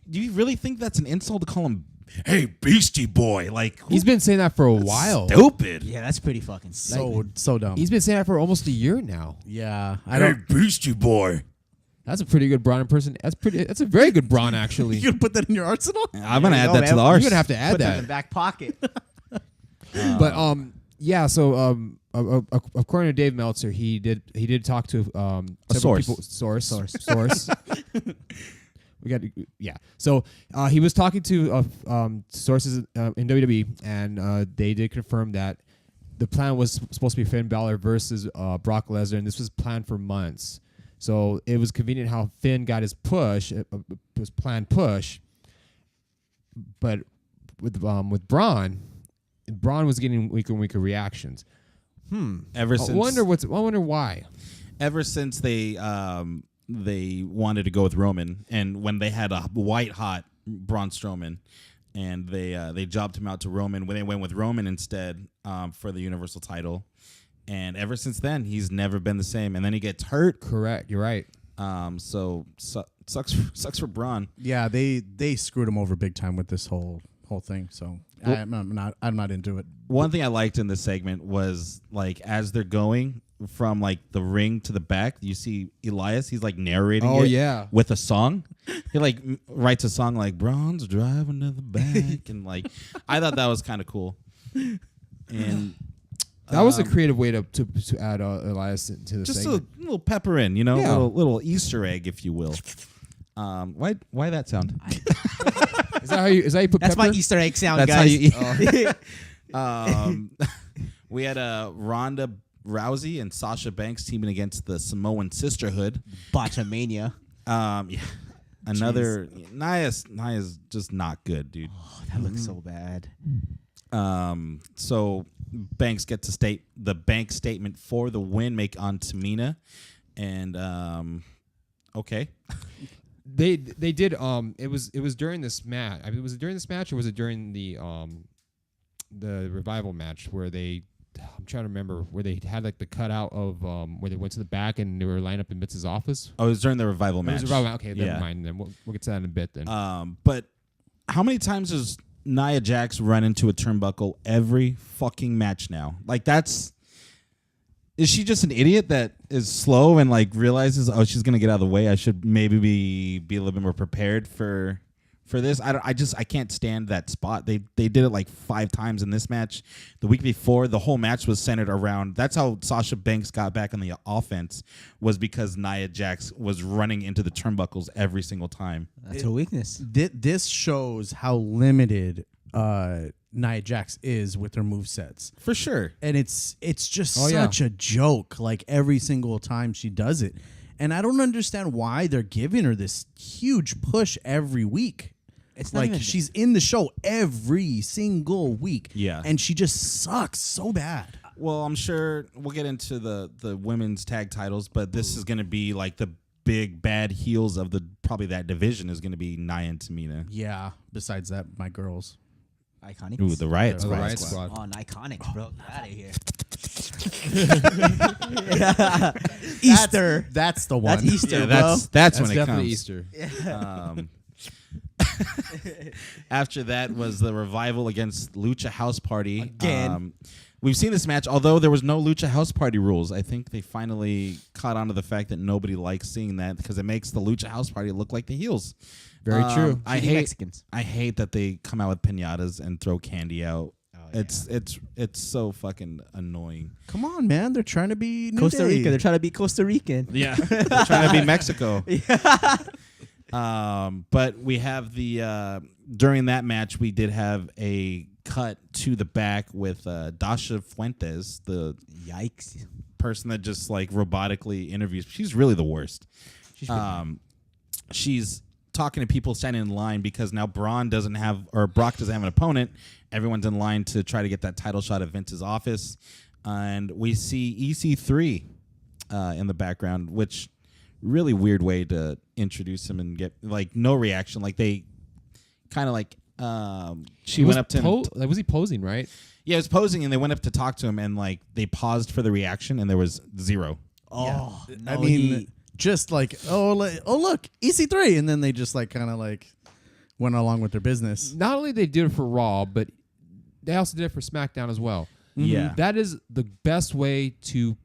do you really think that's an insult to call him, "Hey, Beastie Boy"? Like, He's been saying that for a while. stupid. Yeah, that's pretty fucking sick. so dumb. He's been saying that for almost a year now. Yeah, I don't. Beastie Boy. That's a pretty good Braun person. That's a very good Braun, actually. You gonna put that in your arsenal? I'm gonna There you add go, that to man. the You're arse. gonna have to add Put that in that. the back pocket. But yeah, so according to Dave Meltzer, he did talk to several source. Source. We got yeah. So he was talking to sources in WWE, and they did confirm that the plan was supposed to be Finn Balor versus Brock Lesnar, and this was planned for months. So it was convenient how Finn got his push, his planned push, but with Braun was getting weaker and weaker reactions. Ever since I wonder why. ever since they wanted to go with Roman, and when they had a white hot Braun Strowman, and they jobbed him out to Roman when they went with Roman instead for the Universal title, and ever since then he's never been the same. And then he gets hurt. Correct. You're right. Sucks for Braun. Yeah, they screwed him over big time with this whole thing. So I'm not into it. One thing I liked in this segment was, like, as they're going from like the ring to the back, you see Elias. He's like narrating Oh, it yeah. with a song. He like writes a song like "Braun's driving to the back," and like I thought that was kind of cool. And That was a creative way to add Elias to the just segment. a little pepper in, you know, Yeah. little Easter egg, if you will. Why that sound? Is that how you put That's pepper? my Easter egg sound, That's how guys. you eat. We had Ronda Rousey and Sasha Banks teaming against the Samoan Sisterhood. Botchamania. Yeah. Another Nia's just not good, dude. Oh, that looks so bad. So Banks gets to state the bank statement for the win, make on Tamina, and okay. They did it was during this match. I mean, was it during this match or was it during the revival match where I'm trying to remember where they had like the cutout of where they went to the back and they were lined up in Vince's office. Oh, it was during the revival It match. was a revival. Okay, Yeah. never mind. Then we'll get to that in a bit. Then But how many times does Nia Jax run into a turnbuckle every fucking match now? Like, is she just an idiot that is slow and like realizes, oh, she's gonna get out of the way? I should maybe be a little bit more prepared for for this. I can't stand that spot. They did it like 5 times in this match. The week before, the whole match was centered around. That's how Sasha Banks got back on the offense, was because Nia Jax was running into the turnbuckles every single time. That's her weakness. This shows how limited Nia Jax is with her movesets. For sure. And it's just such a joke, like every single time she does it. And I don't understand why they're giving her this huge push every week. It's not like even she's in the show every single week. Yeah. And she just sucks so bad. Well, I'm sure we'll get into the women's tag titles, but this is going to be like the big bad heels of probably that division is going to be Nia and Tamina. Yeah. Besides that, my girls. Iconics. Ooh, the Riot The Squad. Riot Squad. Oh, Iconics, bro. Get out of here. Easter. That's the one. That's Easter, Yeah, bro. that's when it definitely comes. Easter. After that was the Revival against Lucha House Party. Again. We've seen this match, although there was no Lucha House Party rules. I think they finally caught on to the fact that nobody likes seeing that because it makes the Lucha House Party look like the heels. Very true. I Shitty hate Mexicans. I hate that they come out with piñatas and throw candy out. It's so fucking annoying. Come on, man. They're trying to be New Costa Day. Rica. They're trying to be Costa Rican. Yeah, they're trying to be Mexico. But we have during that match we did have a cut to the back with Dasha Fuentes, the Yikes. person that just like robotically interviews. She's really the worst. She's talking to people standing in line because now Brock doesn't have an opponent. Everyone's in line to try to get that title shot at Vince's office, and we see EC3 in the background, which really weird way to introduce him and get like no reaction. Like they kind of like she went up to him. Like, was he posing, right? Yeah, he was posing, and they went up to talk to him, and like they paused for the reaction, and there was 0. Oh, I no, mean, just like, oh, look, EC3. And then they just like kind of like went along with their business. Not only they did it for Raw, but they also did it for SmackDown as well. Yeah. That is the best way to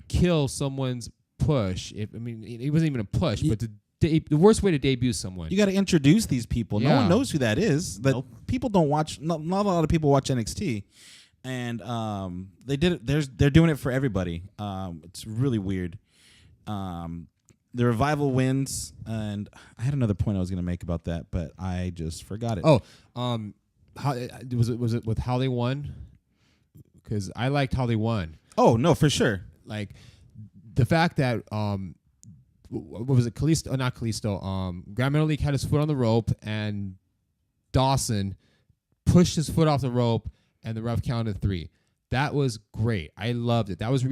kill someone's push. It wasn't even a push, but the worst way to debut someone. You got to introduce these people. No Yeah. one knows who that is. That people don't watch. Not a lot of people watch NXT, and they did it. They're doing it for everybody. It's really weird. The Revival wins, and I had another point I was going to make about that, but I just forgot it. Oh, how was it with how they won? Because I liked how they won. Oh no, for sure. Like the fact that what was it? Kalisto? Not Kalisto. Grand Metalik had his foot on the rope, and Dawson pushed his foot off the rope, and the ref counted 3. That was great. I loved it. That was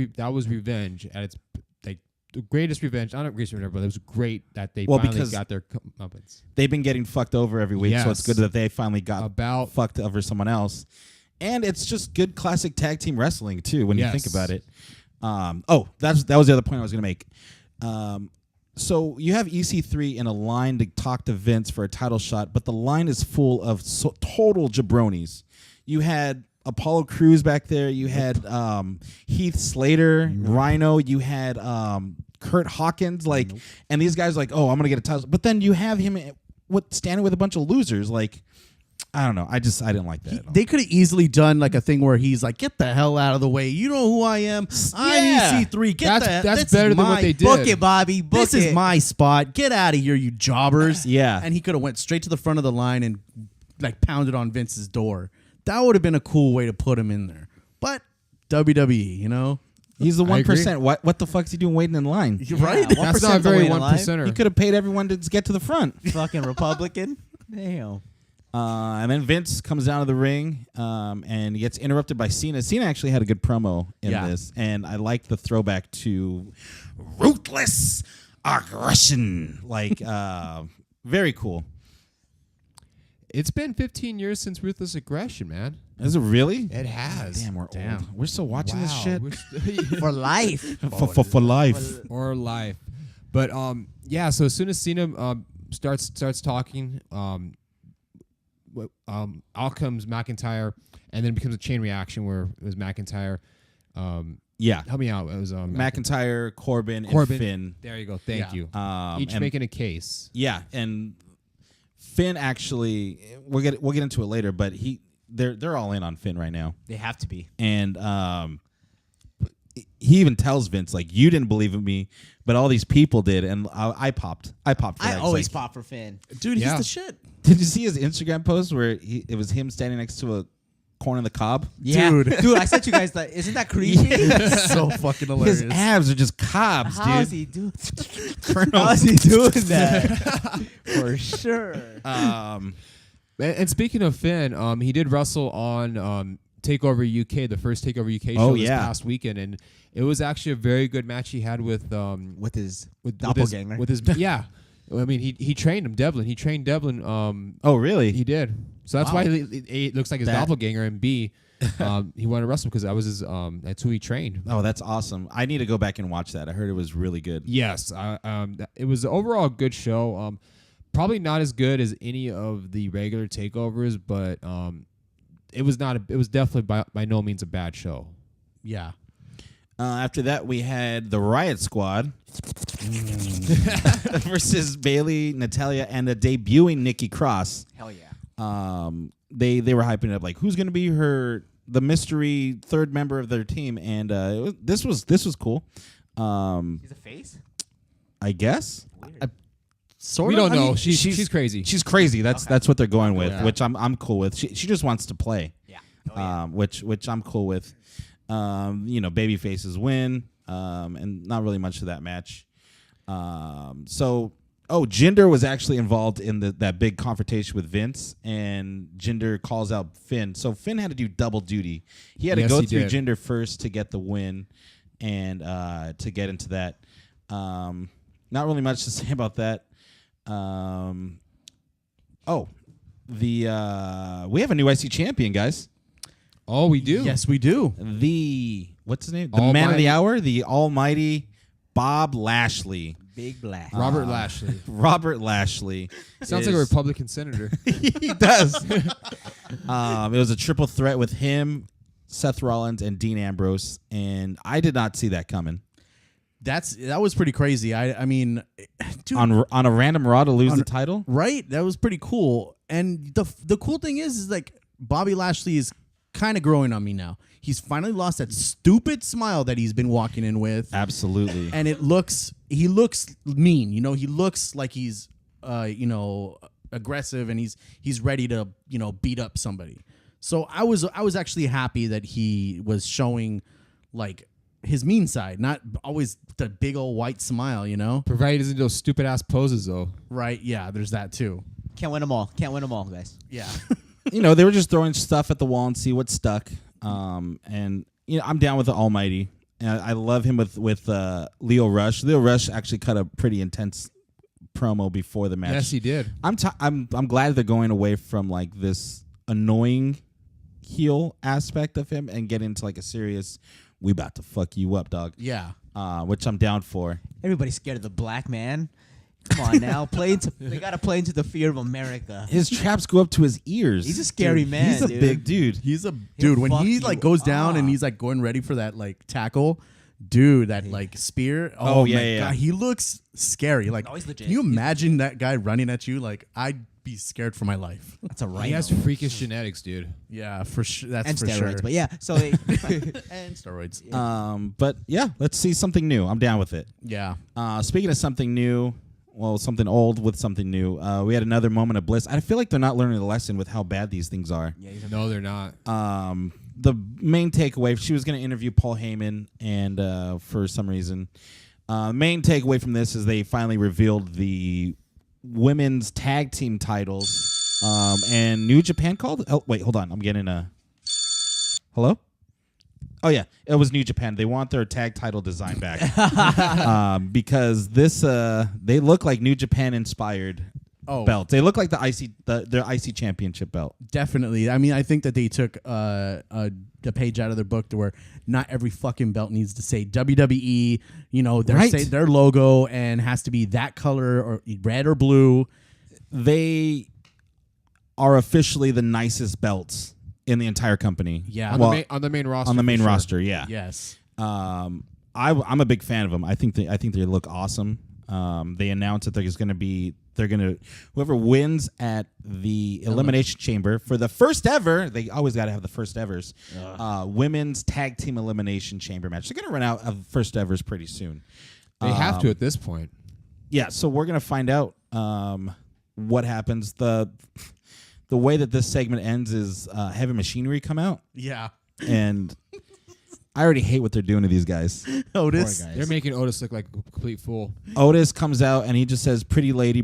revenge at its like the greatest revenge. Not greatest revenge, but it was great that they finally because got their comeuppance. They've been getting fucked over every week, so it's Yes. good that they finally got About fucked over someone else. And it's just good classic tag team wrestling too when you think Yes. about it. That was the other point I was going to make. So you have EC3 in a line to talk to Vince for a title shot, but the line is full of total jabronis. You had Apollo Crews back there. You had Heath Slater, Rhino. You had Kurt Hawkins. And these guys like, oh, I'm going to get a title. But then you have him standing with a bunch of losers. Like, I don't know. I didn't like that at all. They could have easily done like a thing where he's like, get the hell out of the way. You know who I am. I'm EC3. That's better than what they did. Book it, Bobby. Book This it. is my spot. Get out of here, you jobbers. Yeah. And he could have went straight to the front of the line and like pounded on Vince's door. That would have been a cool way to put him in there. But WWE, you know? He's the I agree. 1%. What the fuck's he doing waiting in line? You're right. That's not a very 1%er. He could have paid everyone to get to the front. Fucking Republican. Damn. And then Vince comes down to the ring and he gets interrupted by Cena. Cena actually had a good promo in this, and I like the throwback to ruthless aggression. Like, very cool. It's been 15 years since Ruthless Aggression, man. Is it really? It has. Damn, we're old. We're still watching this Wow. shit For life. for life. Or life. But yeah, so as soon as Cena starts talking, out comes McIntyre, and then it becomes a chain reaction where it was McIntyre. Yeah. Help me out. It was McIntyre, Corbin, and Finn. There you go. Thank you. And Each making a case. Yeah, and Finn actually, we'll get into it later, but they're all in on Finn right now, They have to be. and he even tells Vince like, you didn't believe in me, but all these people did, and I popped. For I that. It's always like, pop for Finn. Dude, Yeah. he's the shit. Did you see his Instagram post where it was him standing next to a corn on the cob? Yeah. Dude. Dude, I sent you guys that. Isn't that creepy? So fucking hilarious. His abs are just cobs, How is dude. he doing? Colonel. How is he doing that? For sure. And speaking of Finn, he did wrestle on Takeover UK, the first Takeover UK show this past weekend, and it was actually a very good match he had with His with doppelganger. with his yeah. I mean, he trained him, Devlin. He trained Devlin. Oh, really? He did. So that's why it looks like his That- doppelganger. And B, he wanted to wrestle because that was his. That's who he trained. Oh, that's awesome. I need to go back and watch that. I heard it was really good. Yes, it was overall a good show. Probably not as good as any of the regular takeovers, but it was not. It was definitely by no means a bad show. Yeah. After that, we had the Riot Squad versus Bailey, Natalia, and a debuting Nikki Cross. Hell yeah. They were hyping it up like, who's going to be the mystery third member of their team, and this was cool. He's a face? I guess. Sort We of. don't I know. mean, She's crazy. She's crazy. That's what they're going with, Yeah. which I'm cool with. She just wants to play. Yeah. Oh, yeah. Which I'm cool with. Baby faces win, and not really much to that match. Jinder was actually involved in that big confrontation with Vince, and Jinder calls out Finn. So Finn had to do double duty. He had to Yes, go he through did. Jinder first to get the win, and to get into that. Not really much to say about that. We have a new IC champion, guys. Oh, we do. Yes, we do. What's his name? The man of the hour, the almighty Bob Lashley. Big black. Robert Lashley. Robert Lashley. Sounds like a Republican senator. He does. It was a triple threat with him, Seth Rollins, and Dean Ambrose, and I did not see that coming. That was pretty crazy. I mean, dude, On a random Raw to lose the title? right? That was pretty cool. And the cool thing is like Bobby Lashley is kind of growing on me now. He's finally lost that stupid smile that he's been walking in with. Absolutely. And he looks mean. He looks like he's aggressive, and he's ready to beat up somebody. So I was actually happy that he was showing like his mean side, not always the big old white smile. Provided he doesn't do those stupid ass poses though. Right? Yeah, there's that too. Can't win them all. Can't win them all, guys. Yeah. They were just throwing stuff at the wall and see what stuck. And I'm down with the Almighty. And I love him with Leo Rush. Leo Rush actually cut a pretty intense promo before the match. Yes, he did. I'm glad they're going away from like this annoying heel aspect of him and get into like a serious, we about to fuck you up, dog. Yeah. Which I'm down for. Everybody's scared of the black man. Come on now. They got to play into the fear of America. His traps go up to his ears. He's a scary man, He's a dude. big dude. He's a dude when fuck he you like goes down and up. he's like going ready for that like tackle, dude. That like spear. Oh, Oh, yeah, my yeah. God, he looks scary. Like, No, he's legit. can you imagine that guy running at you? Like, I'd be scared for my life. That's a right. He has freakish genetics, dude. Yeah, for sure. That's And for steroids. sure. But yeah, so they, And steroids. But yeah, let's see something new. I'm down with it. Yeah. Speaking of something new, well, something old with something new. We had another moment of bliss. I feel like they're not learning the lesson with how bad these things are. No, they're not. The main takeaway, she was going to interview Paul Heyman, and for some reason, main takeaway from this is they finally revealed the women's tag team titles. And New Japan called. Oh, wait, hold on. I'm getting a. Hello? Oh yeah, it was New Japan. They want their tag title design back because they look like New Japan inspired belts. They look like their IC championship belt. Definitely. I mean, I think that they took a page out of their book to where not every fucking belt needs to say WWE. Right. Their logo and has to be that color or red or blue. They are officially the nicest belts in the entire company. Yeah. On the main roster. On the main for sure. roster, yeah. Yes. I'm a big fan of them. I think they look awesome. They announced that there's going to be whoever wins at the Elimination Chamber for the first ever, they always got to have the first evers, women's tag team elimination chamber match. They're gonna run out of first evers pretty soon. They have to at this point. Yeah, so we're gonna find out what happens. The way that this segment ends is Heavy Machinery come out, Yeah. and I already hate what they're doing to these guys. Otis. They're making Otis look like a complete fool. Otis comes out and he just says pretty lady"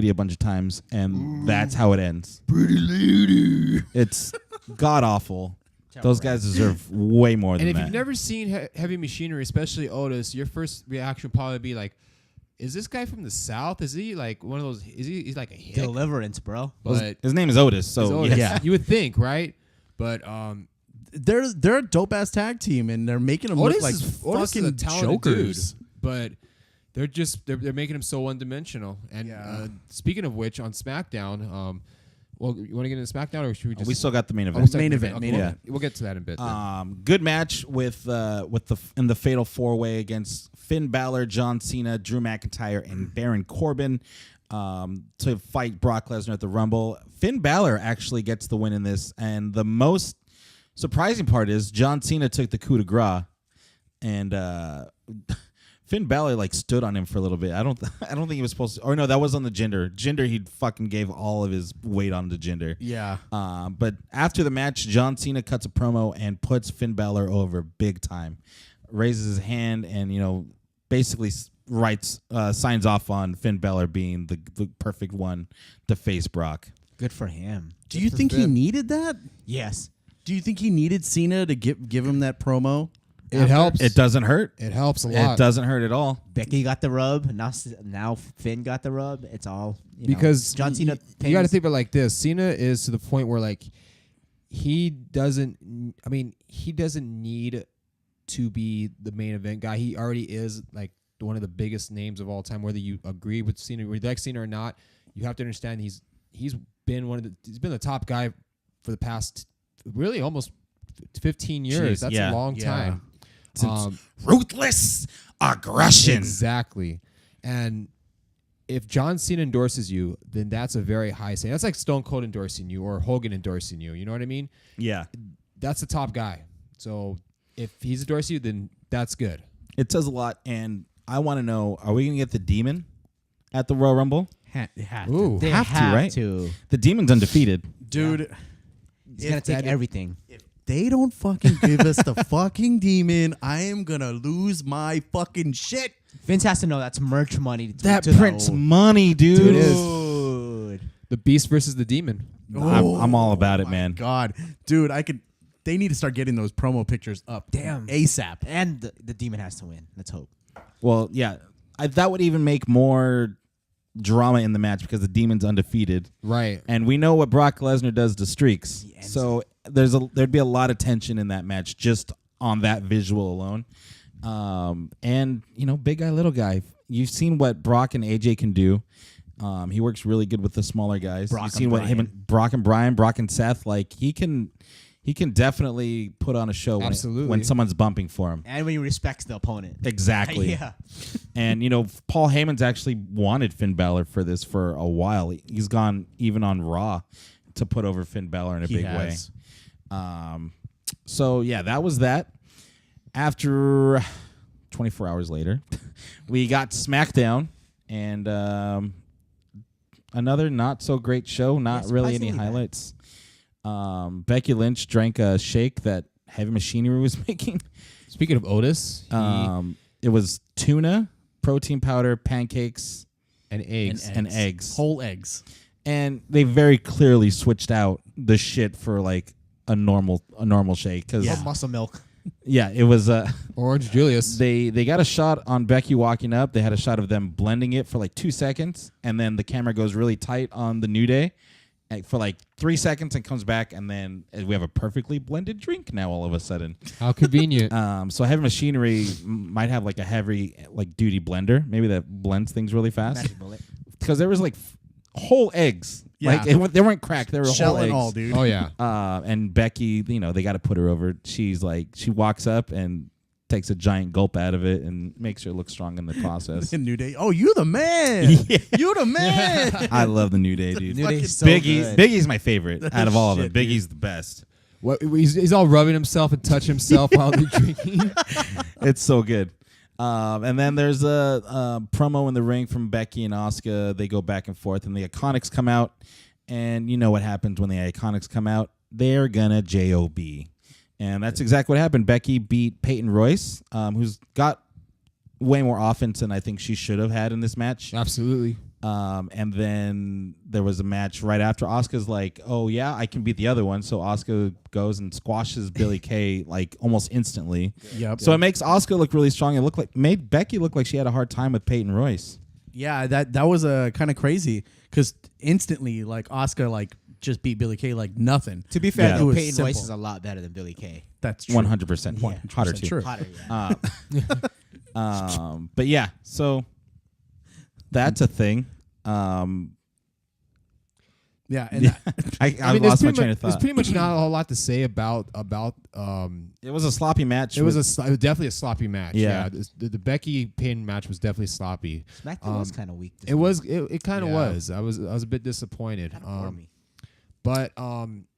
a bunch of times, and that's how it ends. Pretty lady. It's god awful. Those guys deserve way more than And if that. you've never seen Heavy Machinery, especially Otis, your first reaction would probably be like, is this guy from the South? Is he like one of those? He's like a hick? Deliverance, bro. But His name is Otis, it's so Otis. yeah. You would think, right? But They're a dope ass tag team, and they're making them look like Otis is fucking a talented jokers. dude, but they're making him so one dimensional. And Yeah. speaking of which, on SmackDown, well, you want to get into SmackDown, or should we just? We still got the main Oh, event. Main event, main we'll- event. We'll get to that in a bit. then. Good match with in the Fatal 4-Way against Finn Balor, John Cena, Drew McIntyre, and Baron Corbin to fight Brock Lesnar at the Rumble. Finn Balor actually gets the win in this, and the most surprising part is John Cena took the coup de grace, and Finn Balor like stood on him for a little bit. I don't think he was supposed to. Or no, that was on the Jinder. Jinder, he fucking gave all of his weight on the Jinder. Yeah. But after the match, John Cena cuts a promo and puts Finn Balor over big time. Raises his hand and basically signs off on Finn Balor being the perfect one to face Brock. Good for him. Do you think he needed that? Yes. Do you think he needed Cena to give him that promo? It helps. It doesn't hurt. It helps a lot. It doesn't hurt at all. Becky got the rub. Now Finn got the rub. It's all Because John Cena. You got to think about it like this. Cena is to the point where like he doesn't need to be the main event guy. He already is like one of the biggest names of all time. Whether you agree with Cena, whether you like Cena or not, you have to understand he's been he's been the top guy for the past really almost 15 years. Jeez, That's yeah. a long time. Ruthless aggression. Exactly. And if John Cena endorses you, then that's a very high say. That's like Stone Cold endorsing you or Hogan endorsing you. You know what I mean? Yeah. That's the top guy. So if he's endorsing you, then that's good. It says a lot, and I want to know, are we going to get the Demon at the Royal Rumble? Ooh. They Have to, right? to. The Demon's undefeated. Dude, He's gonna take everything. they don't fucking give us the fucking Demon, I am gonna lose my fucking shit. Vince has to know that's merch money. That to prints money, dude. Dude, it is. Dude. The Beast versus the Demon. I'm all about it, man. God, dude, they need to start getting those promo pictures up. Damn. ASAP. And the demon has to win. Let's hope. Well, yeah, that would even make more drama in the match because the Demon's undefeated, Right. and we know what Brock Lesnar does to streaks. Yeah, So there'd be a lot of tension in that match just on that visual alone. And big guy, little guy. You've seen what Brock and AJ can do. He works really good with the smaller guys. Brock You've and seen what him Bryan. and Brock and Bryan, Brock and Seth, like he can definitely put on a show Absolutely. when someone's bumping for him. And when he respects the opponent. Exactly. Yeah. And Paul Heyman's actually wanted Finn Balor for this for a while. He's gone even on Raw to put over Finn Balor in a He big has. way. So yeah, that was that. After 24 hours later, we got SmackDown and another not so great show. Not Yeah, really any surprisingly bad. highlights. Becky Lynch drank a shake that Heavy Machinery was making. Speaking of Otis, It was tuna, protein powder, pancakes, and eggs. and eggs. Whole eggs. And they very clearly switched out the shit for like a normal shake because Or muscle milk. yeah, it was Orange Julius. they got a shot on Becky walking up. They had a shot of them blending it for like 2 seconds, and then the camera goes really tight on the New Day for like 3 seconds and comes back, and then we have a perfectly blended drink now all of a sudden. How convenient. So Heavy Machinery might have like a heavy like duty blender, maybe that blends things really fast. Magic bullet. Because there was like whole eggs. Yeah. Like they weren't cracked. They were Shell whole and eggs. all, dude. Oh, yeah. And Becky, they got to put her over. She walks up and takes a giant gulp out of it and makes her look strong in the process. New Day. Oh, you the man. Yeah. You the man. I love the New Day, dude. New Day's so Biggie's good. my favorite out of all of them. Shit, dude. Biggie's the best. What, he's all rubbing himself and touching himself while they're drinking. It's so good. And then there's a promo in the ring from Becky and Asuka. They go back and forth, and the Iconics come out. And you know what happens when the Iconics come out? They're gonna JOB. And that's exactly what happened. Becky beat Peyton Royce, who's got way more offense than I think she should have had in this match. Absolutely. And then there was a match right after. Asuka's like, oh, yeah, I can beat the other one. So Asuka goes and squashes Billie Kay like almost instantly. Yep. So it makes Asuka look really strong. It made Becky look like she had a hard time with Peyton Royce. Yeah, that was kind of crazy because instantly, like Asuka, like just beat Billie Kay like nothing. To be fair, Yeah. It though, was Peyton Royce simple. is a lot better than Billie Kay. That's true. 100%. Yeah. Hotter too. True. Hotter, yeah. But yeah, so that's a thing. Yeah, and Yeah. that- I mean, lost my there's train of There's thought. pretty much not a whole lot to say about. It was a sloppy match. It was definitely a sloppy match. Yeah. The Becky Payne match was definitely sloppy. SmackDown was kind of weak. It was. It kind of Yeah. was. I was a bit disappointed. Kind of me. But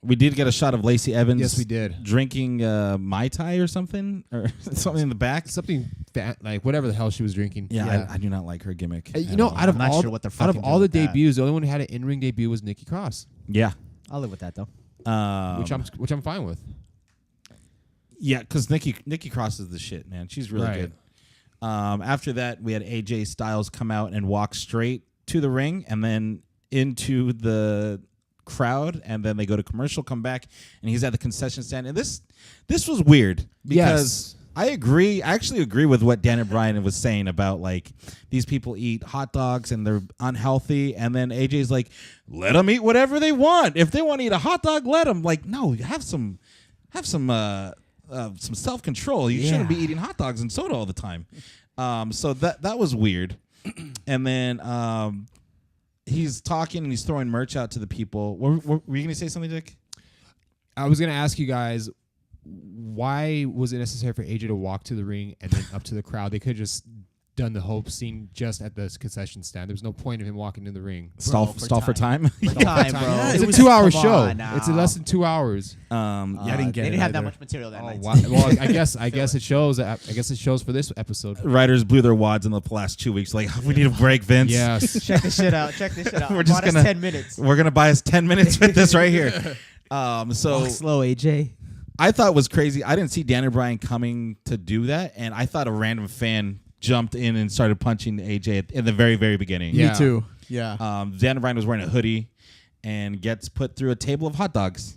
We did get a shot of Lacey Evans. yes, we did. Drinking Mai Tai or something something in the back. Something like whatever the hell she was drinking. Yeah, Yeah. I do not like her gimmick. You at know, all. out of I'm not all sure what they're out of fucking all doing the with that. debuts, the only one who had an in-ring debut was Nikki Cross, Yeah. I'll live with that though. which I'm fine with. Yeah, because Nikki Cross is the shit, man. She's really Right. good. After that, we had AJ Styles come out and walk straight to the ring and then into the crowd, and then they go to commercial, come back, and he's at the concession stand. And this was weird because I actually agree with what Dan and Bryan was saying about like these people eat hot dogs and they're unhealthy, and then AJ's like, let them eat whatever they want. If they want to eat a hot dog, let them. Like, no, have some self-control. You shouldn't be eating hot dogs and soda all the time. So that was weird. And then he's talking and he's throwing merch out to the people. Were you going to say something, Dick? I was gonna ask you guys, why was it necessary for AJ to walk to the ring and then up to the crowd? They could have just done the Hope scene just at the concession stand. There was no point of him walking to the ring. Stall for time. Time, bro. It's It a was- 2-hour come show. on now. It's in less than 2 hours. I didn't get They it didn't have that either. much material that night. Well, I guess it shows. I guess it shows for this episode. Writers blew their wads in the last 2 weeks. Like, we need a break, Vince. Yes. Check this shit out. Check this shit out. We're just Bought us gonna 10 minutes. We're gonna buy us 10 minutes with this right here. So Walk slow, AJ. I thought it was crazy. I didn't see Dan and Bryan coming to do that, and I thought a random fan jumped in and started punching AJ in the very, very beginning. Yeah. Me too. Yeah. Dan and Bryan was wearing a hoodie and gets put through a table of hot dogs.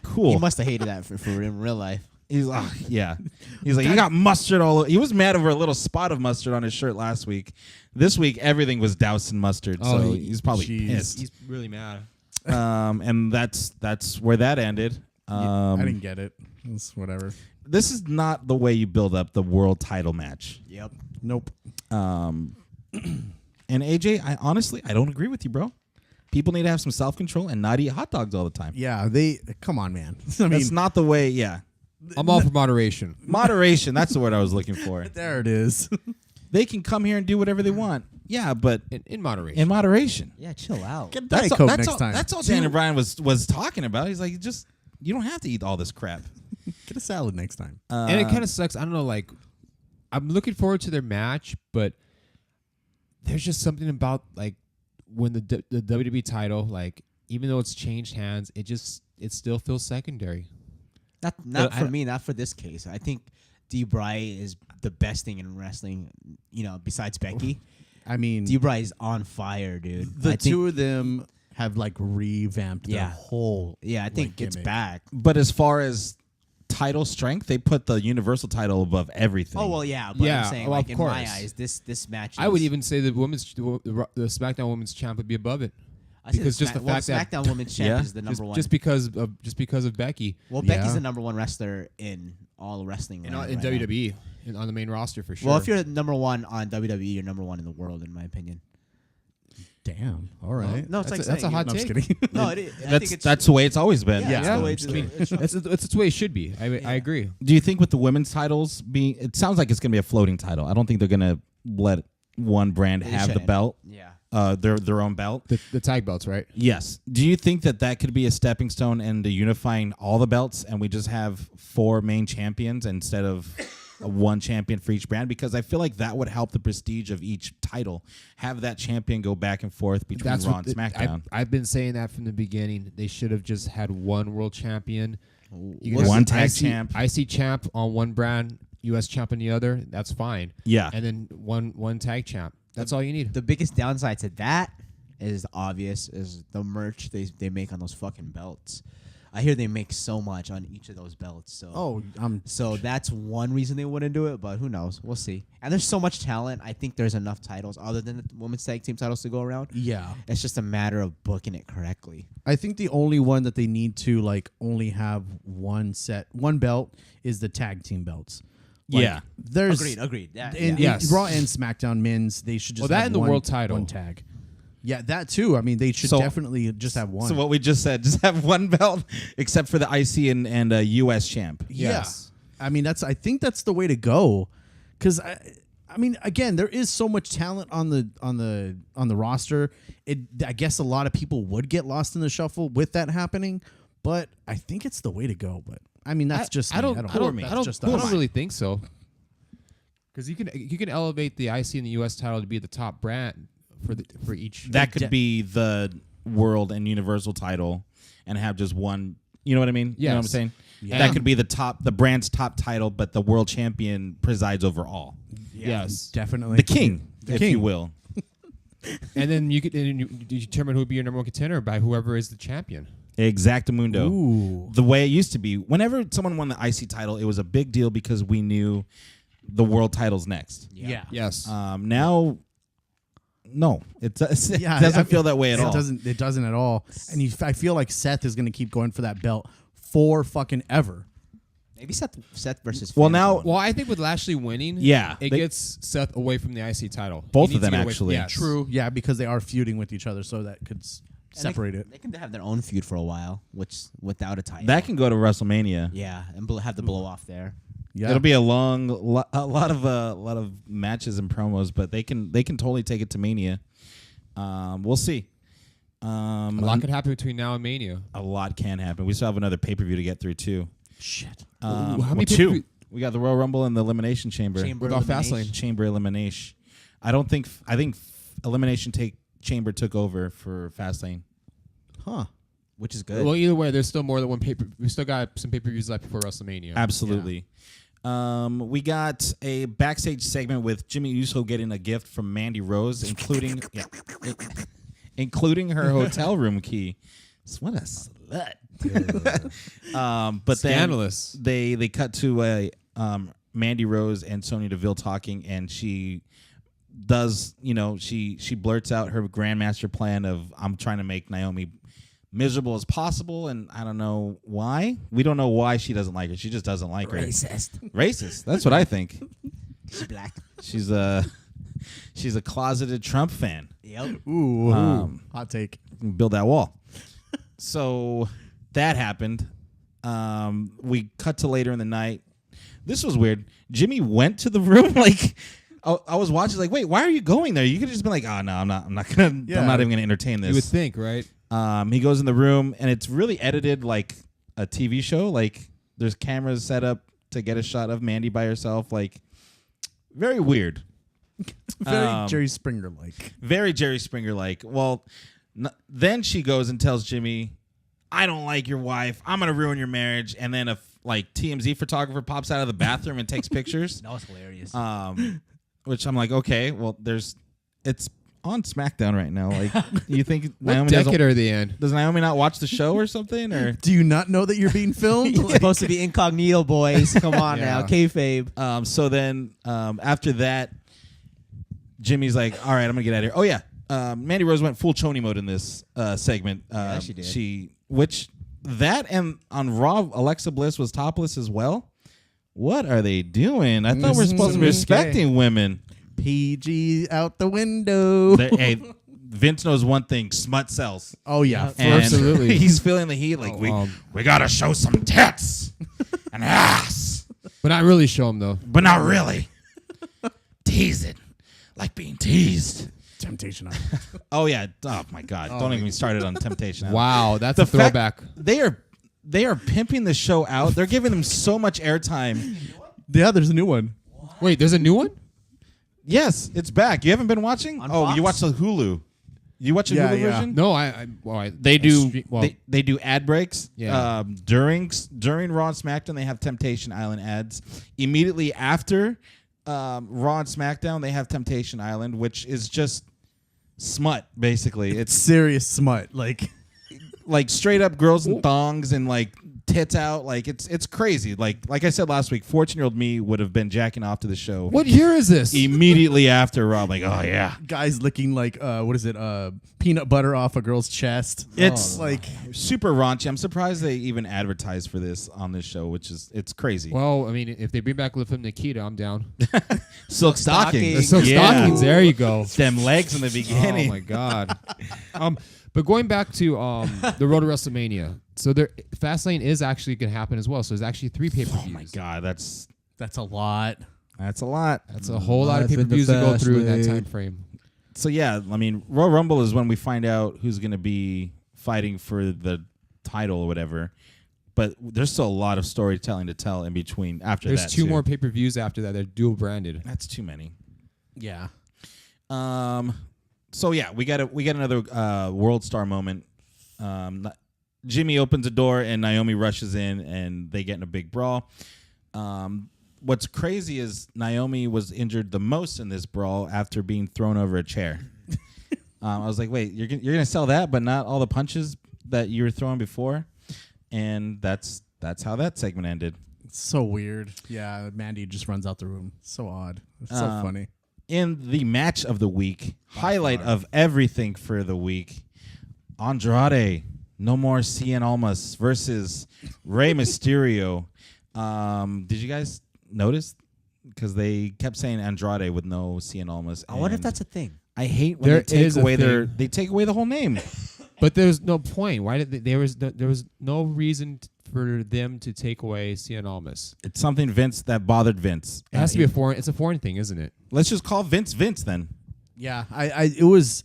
Cool. He must have hated that for in real life. He's yeah. He's like, you got mustard all over. He was mad over a little spot of mustard on his shirt last week. This week, everything was doused in mustard, so he's probably pissed. He's really mad. And that's where that ended. I didn't get it. It's whatever. This is not the way you build up the world title match. Yep. Nope. And AJ, I don't agree with you, bro. People need to have some self-control and not eat hot dogs all the time. Yeah, come on, man. I mean, That's not the way, yeah. I'm all for moderation. Moderation, that's the word I was looking for. there it is. They can come here and do whatever they want. Yeah, but In moderation. in moderation. Yeah, chill out. Get Diet Coke next time. That's all Dan and Bryan was talking about. He's like, you don't have to eat all this crap. Get a salad next time. And it kind of sucks. I don't know, like, I'm looking forward to their match, but there's just something about, like, when the WWE title, like, even though it's changed hands, it still feels secondary. Not for me, not for this case. I think D-Bry is the best thing in wrestling, besides Becky. I mean, D-Bry is on fire, dude. the I think, two of them have like revamped their whole. Yeah, I think like, it's gimmick. back. But as far as title strength, they put the Universal title above everything. Oh well, yeah, but Yeah, I'm saying well, like of in my course. eyes, this match. I would is- even say the SmackDown Women's Champ would be above it. I say because just the fact that- SmackDown Women's Champ Yeah. is the number one. Just because of Becky. Well, Yeah. Becky's the number one wrestler in all wrestling. In right now. WWE, on the main roster for sure. Well, if you're number one on WWE, you're number one in the world, in my opinion. Damn. All right. No, it's That's like a hot No, I'm just take. kidding. No, it is. I think it's That's the way it's always been. yeah, it's Yeah. the way I'm to just do it. That's the way it should be. I agree. Do you think with the women's titles being, it sounds like it's going to be a floating title. I don't think they're going to let one brand They have the shouldn't. belt, Yeah. their own belt. The tag belts, right? Yes. Do you think that could be a stepping stone into unifying all the belts and we just have 4 main champions instead of one champion for each brand? Because I feel like that would help the prestige of each title. Have that champion go back and forth between Raw and SmackDown. I've been saying that from the beginning. They should have just had one world champion. You One can have tag IC champ. IC champ on one brand, US champ on the other. That's fine. Yeah. And then one tag champ. That's all you need. The biggest downside to that is obvious is the merch they make on those fucking belts. I hear they make so much on each of those belts. So so that's one reason they wouldn't do it, but who knows? We'll see. And there's so much talent. I think there's enough titles other than the women's tag team titles to go around. Yeah. It's just a matter of booking it correctly. I think the only one that they need to like only have one belt is the tag team belts. Like, Yeah. There's Agreed. Yeah, in Yes. Raw and SmackDown men's, they should just that have and the one, world title. one tag. Yeah, that too. I mean, they should So- definitely just have one. So what we just said, just have one belt except for the IC and US champ. Yes. I mean, I think that's the way to go, because I mean, again, there is so much talent on the roster. I guess a lot of people would get lost in the shuffle with that happening, but I think it's the way to go. But I mean, that's just I don't me. I don't us. really think so. Because you can elevate the IC and the US title to be the top brand for each. That could be the world and universal title and have just one, you know what I mean? You know what I'm Yes. saying? Yeah. That could be the brand's top title, but the world champion presides over all. Yes. Definitely The king, The if king. you will. And then you determine who would be your number one contender by whoever is the champion. Exactamundo. Ooh. The way it used to be. Whenever someone won the IC title, it was a big deal because we knew the world title's next. Yeah. Yes. Now, no, it doesn't I- feel that way at all. It doesn't at all. And I feel like Seth is going to keep going for that belt for fucking ever. Maybe Seth versus. Well, Finn now- one. Well, I think with Lashley winning, Yeah, it they- gets Seth away from the IC title. Both He of needs to them, get away actually. Yes. True. Yeah, because they are feuding with each other, so that could And separate it. They can have their own feud for a while, which without a title. That can go to WrestleMania. yeah, and have the blow off there. Yeah. It'll be a lot of matches and promos, but they can totally take it to Mania. We'll see. A lot could happen between now and Mania. A lot can happen. We still have another pay-per-view to get through too. Shit. How many two? pay-per-view- We got the Royal Rumble and the Elimination Chamber. Without Fastlane. Chamber Elimination. I think Elimination Chamber took over for Fastlane. Huh. Which is good. Well, either way, there's still more than one paper. We still got some pay-per-views left before WrestleMania. Absolutely. We got a backstage segment with Jimmy Uso getting a gift from Mandy Rose, including her hotel room key. What a slut! But Scandalous. then they cut to Mandy Rose and Sonya Deville talking, and she does, she blurts out her grandmaster plan of I'm trying to make Naomi miserable as possible, and I don't know why. We don't know why she doesn't like her. She just doesn't like her. Racist. That's what I think. She's black. She's a closeted Trump fan. Yep. Ooh. Hot take. Build that wall. So that happened. We cut to later in the night. This was weird. Jimmy went to the room like. I was watching like, wait, why are you going there? You could have just been like, oh no, I'm not even gonna entertain this. You would think, right? He goes in the room and it's really edited like a TV show. Like there's cameras set up to get a shot of Mandy by herself. Like very weird. Very Jerry Springer like. Very Jerry Springer like. Well, then she goes and tells Jimmy, I don't like your wife. I'm going to ruin your marriage. And then a TMZ photographer pops out of the bathroom and takes pictures. That was hilarious. Which I'm like, okay, well, it's on SmackDown right now. Like, you think What Naomi decade are they in? does Naomi not watch the show or something? Or Do you not know that you're being filmed? It's supposed to be incognito, boys. Come on now, kayfabe. so then after that, Jimmy's like, all right, I'm gonna get out of here. Oh yeah, Mandy Rose went full Choney mode in this segment. Yeah, she did. And on Raw, Alexa Bliss was topless as well. What are they doing? I thought we're supposed to be respecting women. PG out the window. Hey, Vince knows one thing: smut sells. Oh yeah, And Absolutely. he's feeling the heat. Like we gotta show some tits and ass, But not really show him though. but not really. Tease it, like being teased. Temptation. Oh yeah. Oh my God. Don't even get me started on Temptation Island. Wow, that's The a throwback. They are pimping the show out. They're giving them so much airtime. Yeah, there's a new one. Wait, there's a new one? Yes, it's back. You haven't been watching? On Oh, Fox? you watch the Hulu. You watch the Yeah, Hulu yeah. version? No, They do. Well, They do ad breaks. Yeah. During Raw and SmackDown, they have Temptation Island ads. Immediately after Raw and SmackDown, they have Temptation Island, which is just smut. Basically, it's Serious smut. like straight up girls in thongs and like tits out. Like it's crazy. Like I said last week, 14-year-old me would have been jacking off to the show. what year is this? Immediately after Raw, like, oh yeah, guys licking peanut butter off a girl's chest. it's like super raunchy. I'm surprised they even advertise for this on this show, which is it's crazy. Well, I mean, if they bring back Lift Him Nikita, I'm down. Silk Stockings. stockings, The silk Yeah. stockings, there you go. Them legs in the Oh beginning. my god. But going back to the road to WrestleMania, so Fastlane is actually going to happen as well. So there's actually 3 pay-per-views. Oh my god, that's a lot. a lot. That's a whole lot of Life in the pay-per-views to go through in that Fastlane. time frame. So yeah, I mean, Royal Rumble is when we find out who's going to be fighting for the title or whatever. But there's still a lot of storytelling to tell in between after There's that. 2 too. more pay-per-views after that. They're dual branded. That's too many. Yeah. So yeah, we got another World Star moment. Jimmy opens a door and Naomi rushes in and they get in a big brawl. What's crazy is Naomi was injured the most in this brawl after being thrown over a chair. I was like, wait, you're gonna sell that, but not all the punches that you were throwing before, and that's how that segment ended. It's so weird. Yeah, Mandy just runs out the room. So odd. It's so funny. In the match of the week, highlight of everything for the week, Andrade, no more Cien Almas versus Rey Mysterio. Did you guys notice? Because they kept saying Andrade with no Cien Almas. I wonder if and that's a thing. I hate when There they take is a away thing. they take away the whole name. But there's no point. Why did there was no reason for them to take away Cien Almas? It's something that bothered Vince. It has to be it's a foreign thing, isn't it? Let's just call Vince then. Yeah, it was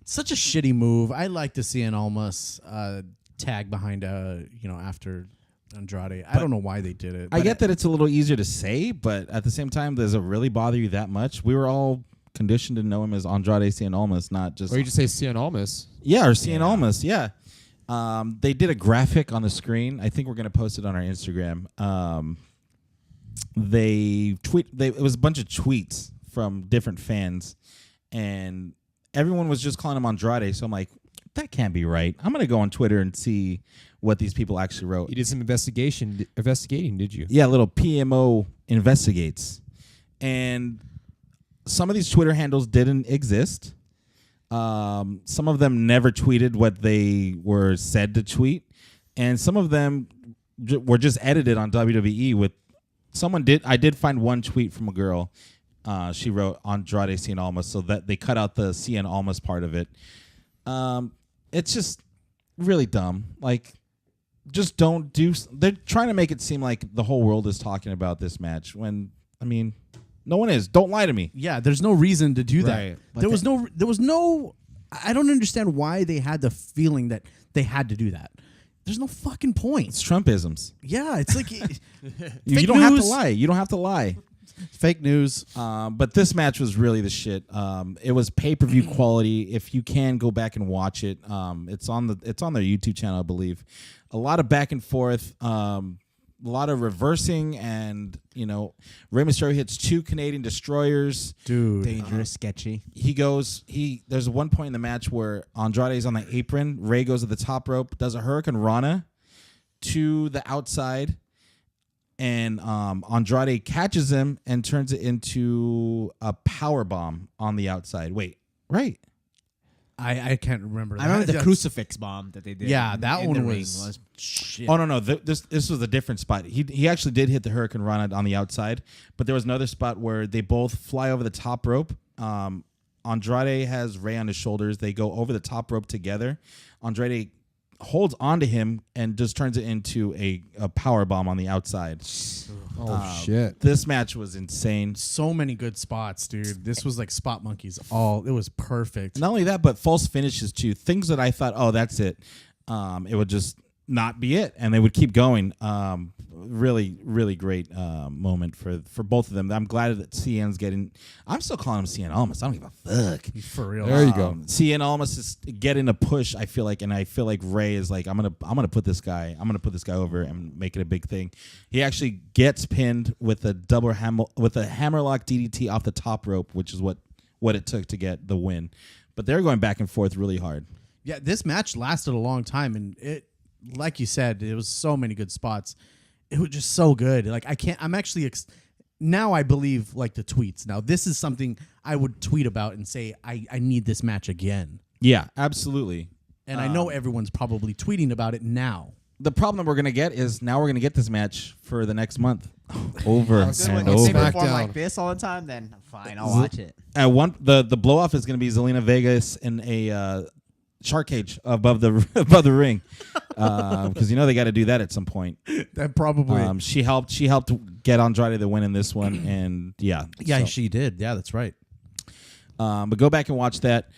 such a shitty move. I like to see an Almas tag behind after Andrade. I don't know why they did it. I get that it's a little easier to say, but at the same time, does it really bother you that much? We were all conditioned to know him as Andrade Cien Almas, not just... Or you just say Cien Almas. Yeah, or Cien Almas, yeah. They did a graphic on the screen. I think we're going to post it on our Instagram. It was a bunch of tweets from different fans, and everyone was just calling him Andrade, so I'm like, that can't be right. I'm going to go on Twitter and see what these people actually wrote. You did some investigating, did you? Yeah, a little PMO investigates. And some of these Twitter handles didn't exist. Some of them never tweeted what they were said to tweet. And some of them were just edited on WWE with I did find one tweet from a girl. She wrote Andrade Cien Almas, so that they cut out the Cien Almas part of it. It's just really dumb. Like, just don't do. They're trying to make it seem like the whole world is talking about this match when, I mean, no one is. Don't lie to me. Yeah, there's no reason to do that. Right. There was no. I don't understand why they had the feeling that they had to do that. There's no fucking point. It's Trumpisms. Yeah, it's like You don't have to lie. You don't have to lie. Fake news. But this match was really the shit. It was pay-per-view quality. If you can go back and watch it, it's on their YouTube channel, I believe. A lot of back and forth, a lot of reversing, and Rey Mysterio hits 2 Canadian destroyers. Dude. Dangerous, sketchy. There's one point in the match where Andrade's on the apron. Rey goes to the top rope, does a Hurricane Rana to the outside. And Andrade catches him and turns it into a power bomb on the outside. Wait, right? I can't remember. I remember the That's- crucifix bomb that they did. Yeah, that in one the ring was shit. Oh no, this was a different spot. He actually did hit the Hurricane Rana on the outside, but there was another spot where they both fly over the top rope. Andrade has Rey on his shoulders. They go over the top rope together. Andrade holds onto him and just turns it into a power bomb on the outside. Oh shit! This match was insane. So many good spots, dude. This was like spot monkeys. It was perfect. Not only that, but false finishes too. Things that I thought, oh, that's it. It would just not be it, and they would keep going. Really, really great moment for both of them. I'm glad that Cien's getting. I'm still calling him Cien Almas. I don't give a fuck. For real. There you go. Cien Almas is getting a push. I feel like Rey is like, I'm gonna put this guy over and make it a big thing. He actually gets pinned with a hammerlock DDT off the top rope, which is what it took to get the win. But they're going back and forth really hard. Yeah, this match lasted a long time, and it, like you said, it was so many good spots. It was just so good. Like I'm actually now I believe like the tweets. Now this is something I would tweet about and say I need this match again. Yeah, absolutely. And I know everyone's probably tweeting about it now. The problem that we're gonna get is now we're gonna get this match for the next month, over Good and one. If they over. perform Smackdown. like this all the time, then fine, I'll watch it. The blow off is gonna be Zelina Vegas in a shark cage above the ring, because they got to do that at some point. That probably. She helped get Andrade the win in this one, and yeah, She did. Yeah, that's right. But go back and watch that,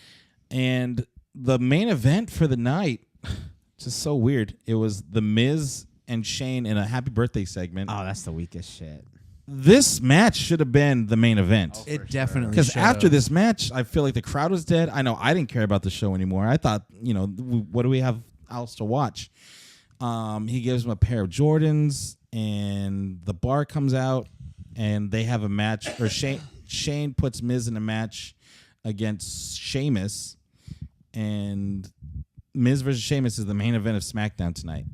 and the main event for the night, just so weird. It was The Miz and Shane in a happy birthday segment. Oh, that's the weakest shit. This match should have been the main event. It definitely Because should after have. this match, I feel like the crowd was dead. I know I didn't care about the show anymore. I thought, what do we have else to watch? He gives him a pair of Jordans, and the bar comes out, and they have a match. Or Shane puts Miz in a match against Sheamus, and Miz versus Sheamus is the main event of SmackDown tonight.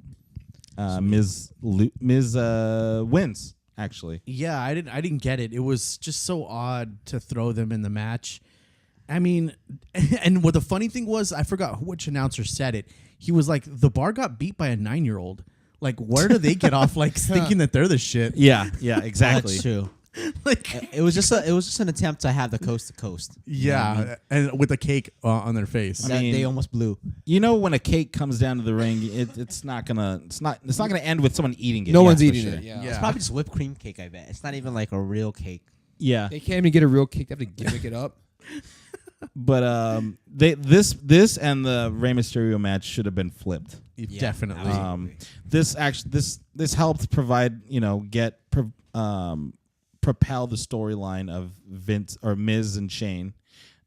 Miz wins. Actually, Yeah, I didn't get it. It was just so odd to throw them in the match. I mean, and what the funny thing was, I forgot which announcer said it. He was like, the bar got beat by a 9-year-old. Like, where do they get off like thinking that they're the shit? yeah, exactly. That's true. Like, It was just an attempt to have the coast to coast. yeah, and with a cake on their face. That they almost blew. When a cake comes down to the ring, it's not gonna end with someone eating it. No Yeah, one's for eating sure. it. Yeah. It's probably just whipped cream cake. I bet it's not even like a real cake. Yeah, They can't even get a real cake. They have to gimmick it up. but this and the Rey Mysterio match should have been flipped. Definitely. This helped provide propel the storyline of Vince or Miz and Shane,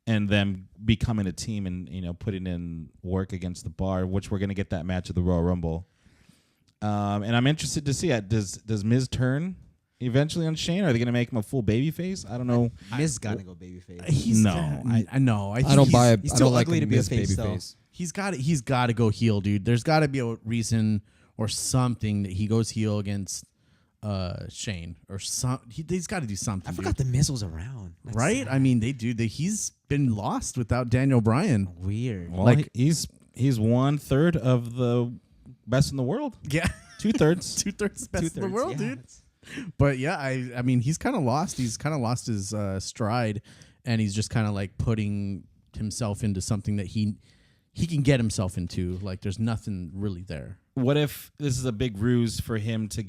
and them becoming a team and putting in work against the bar, which we're gonna get that match at the Royal Rumble. And I'm interested to see it. Does Miz turn eventually on Shane? Are they gonna make him a full babyface? I don't know. Miz gotta go babyface. I know. I I don't buy it. he's I too don't like ugly the to be a Miz face, though. babyface. He's got to go heel, dude. There's got to be a reason or something that he goes heel against Shane or he's got to do something. I forgot the Miz was around. That's right? sad. I mean, he's been lost without Daniel Bryan. Weird. Well, Like- he's 1/3 of the best in the world. Yeah, 2/3. 2/3 best in the world, Yeah, dude. it's- But yeah, I mean, he's kind of lost. He's kind of lost his stride, and he's just kind of like putting himself into something that he can get himself into. Like, there's nothing really there. What if this is a big ruse for him to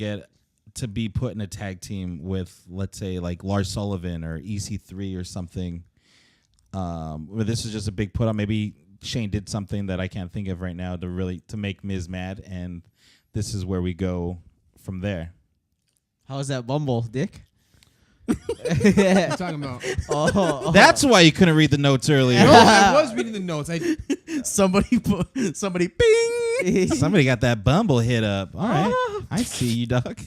be put in a tag team with, let's say, like Lars Sullivan or EC3 or something? Where this is just a big put on. Maybe Shane did something that I can't think of right now to make Miz mad, and this is where we go from there. How's that Bumble, Dick? I'm talking about. That's why you couldn't read the notes earlier. No, I was reading the notes. Somebody, bing. Somebody got that Bumble hit up. All right, I see you, Doc.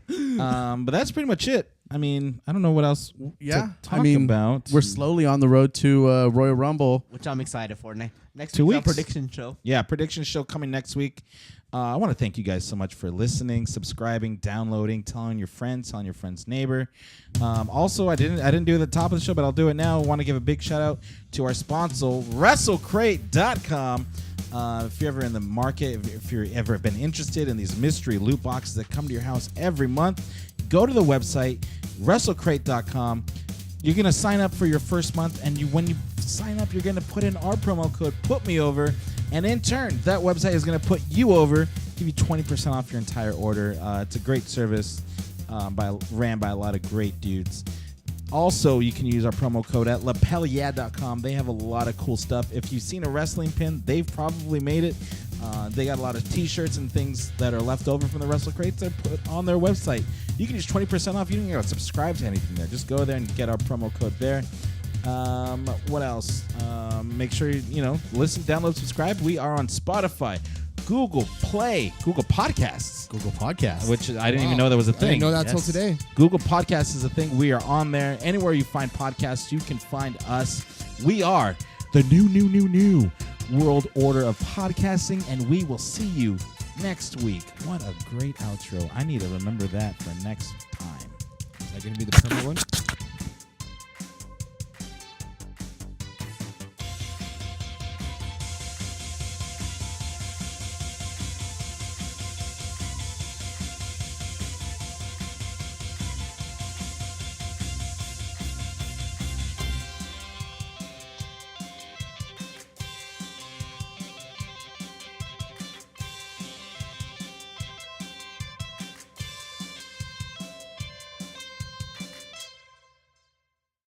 But that's pretty much it. I mean, I don't know what else Yeah, to talk I mean, about. we're slowly on the road to Royal Rumble. Which I'm excited for. Next 2 week's weeks. our prediction show. Yeah, prediction show coming next week. I want to thank you guys so much for listening, subscribing, downloading, telling your friends neighbor. Also, I didn't do it at the top of the show, but I'll do it now. I want to give a big shout out to our sponsor, WrestleCrate.com. If you're ever in the market, if you're ever been interested in these mystery loot boxes that come to your house every month, go to the website, WrestleCrate.com. You're gonna sign up for your first month, and when you sign up, you're gonna put in our promo code PutMeOver, and in turn, that website is gonna put you over, give you 20% off your entire order. It's a great service ran by a lot of great dudes. Also, you can use our promo code at lapellia.com. They have a lot of cool stuff. If you've seen a wrestling pin, they've probably made it. They got a lot of t-shirts and things that are left over from the Wrestle Crates they're put on their website. You can use 20% off. You don't even have to subscribe to anything there. Just go there and get our promo code there. What else? Make sure you listen, download, subscribe. We are on Spotify, Google Play, Google Podcasts, which I didn't even know that was a I thing. didn't know that till today. Google Podcasts is a thing. We are on there. Anywhere you find podcasts, you can find us. We are the new world order of podcasting, and we will see you next week. What a great outro. I need to remember that for next time. Is that going to be the permanent one?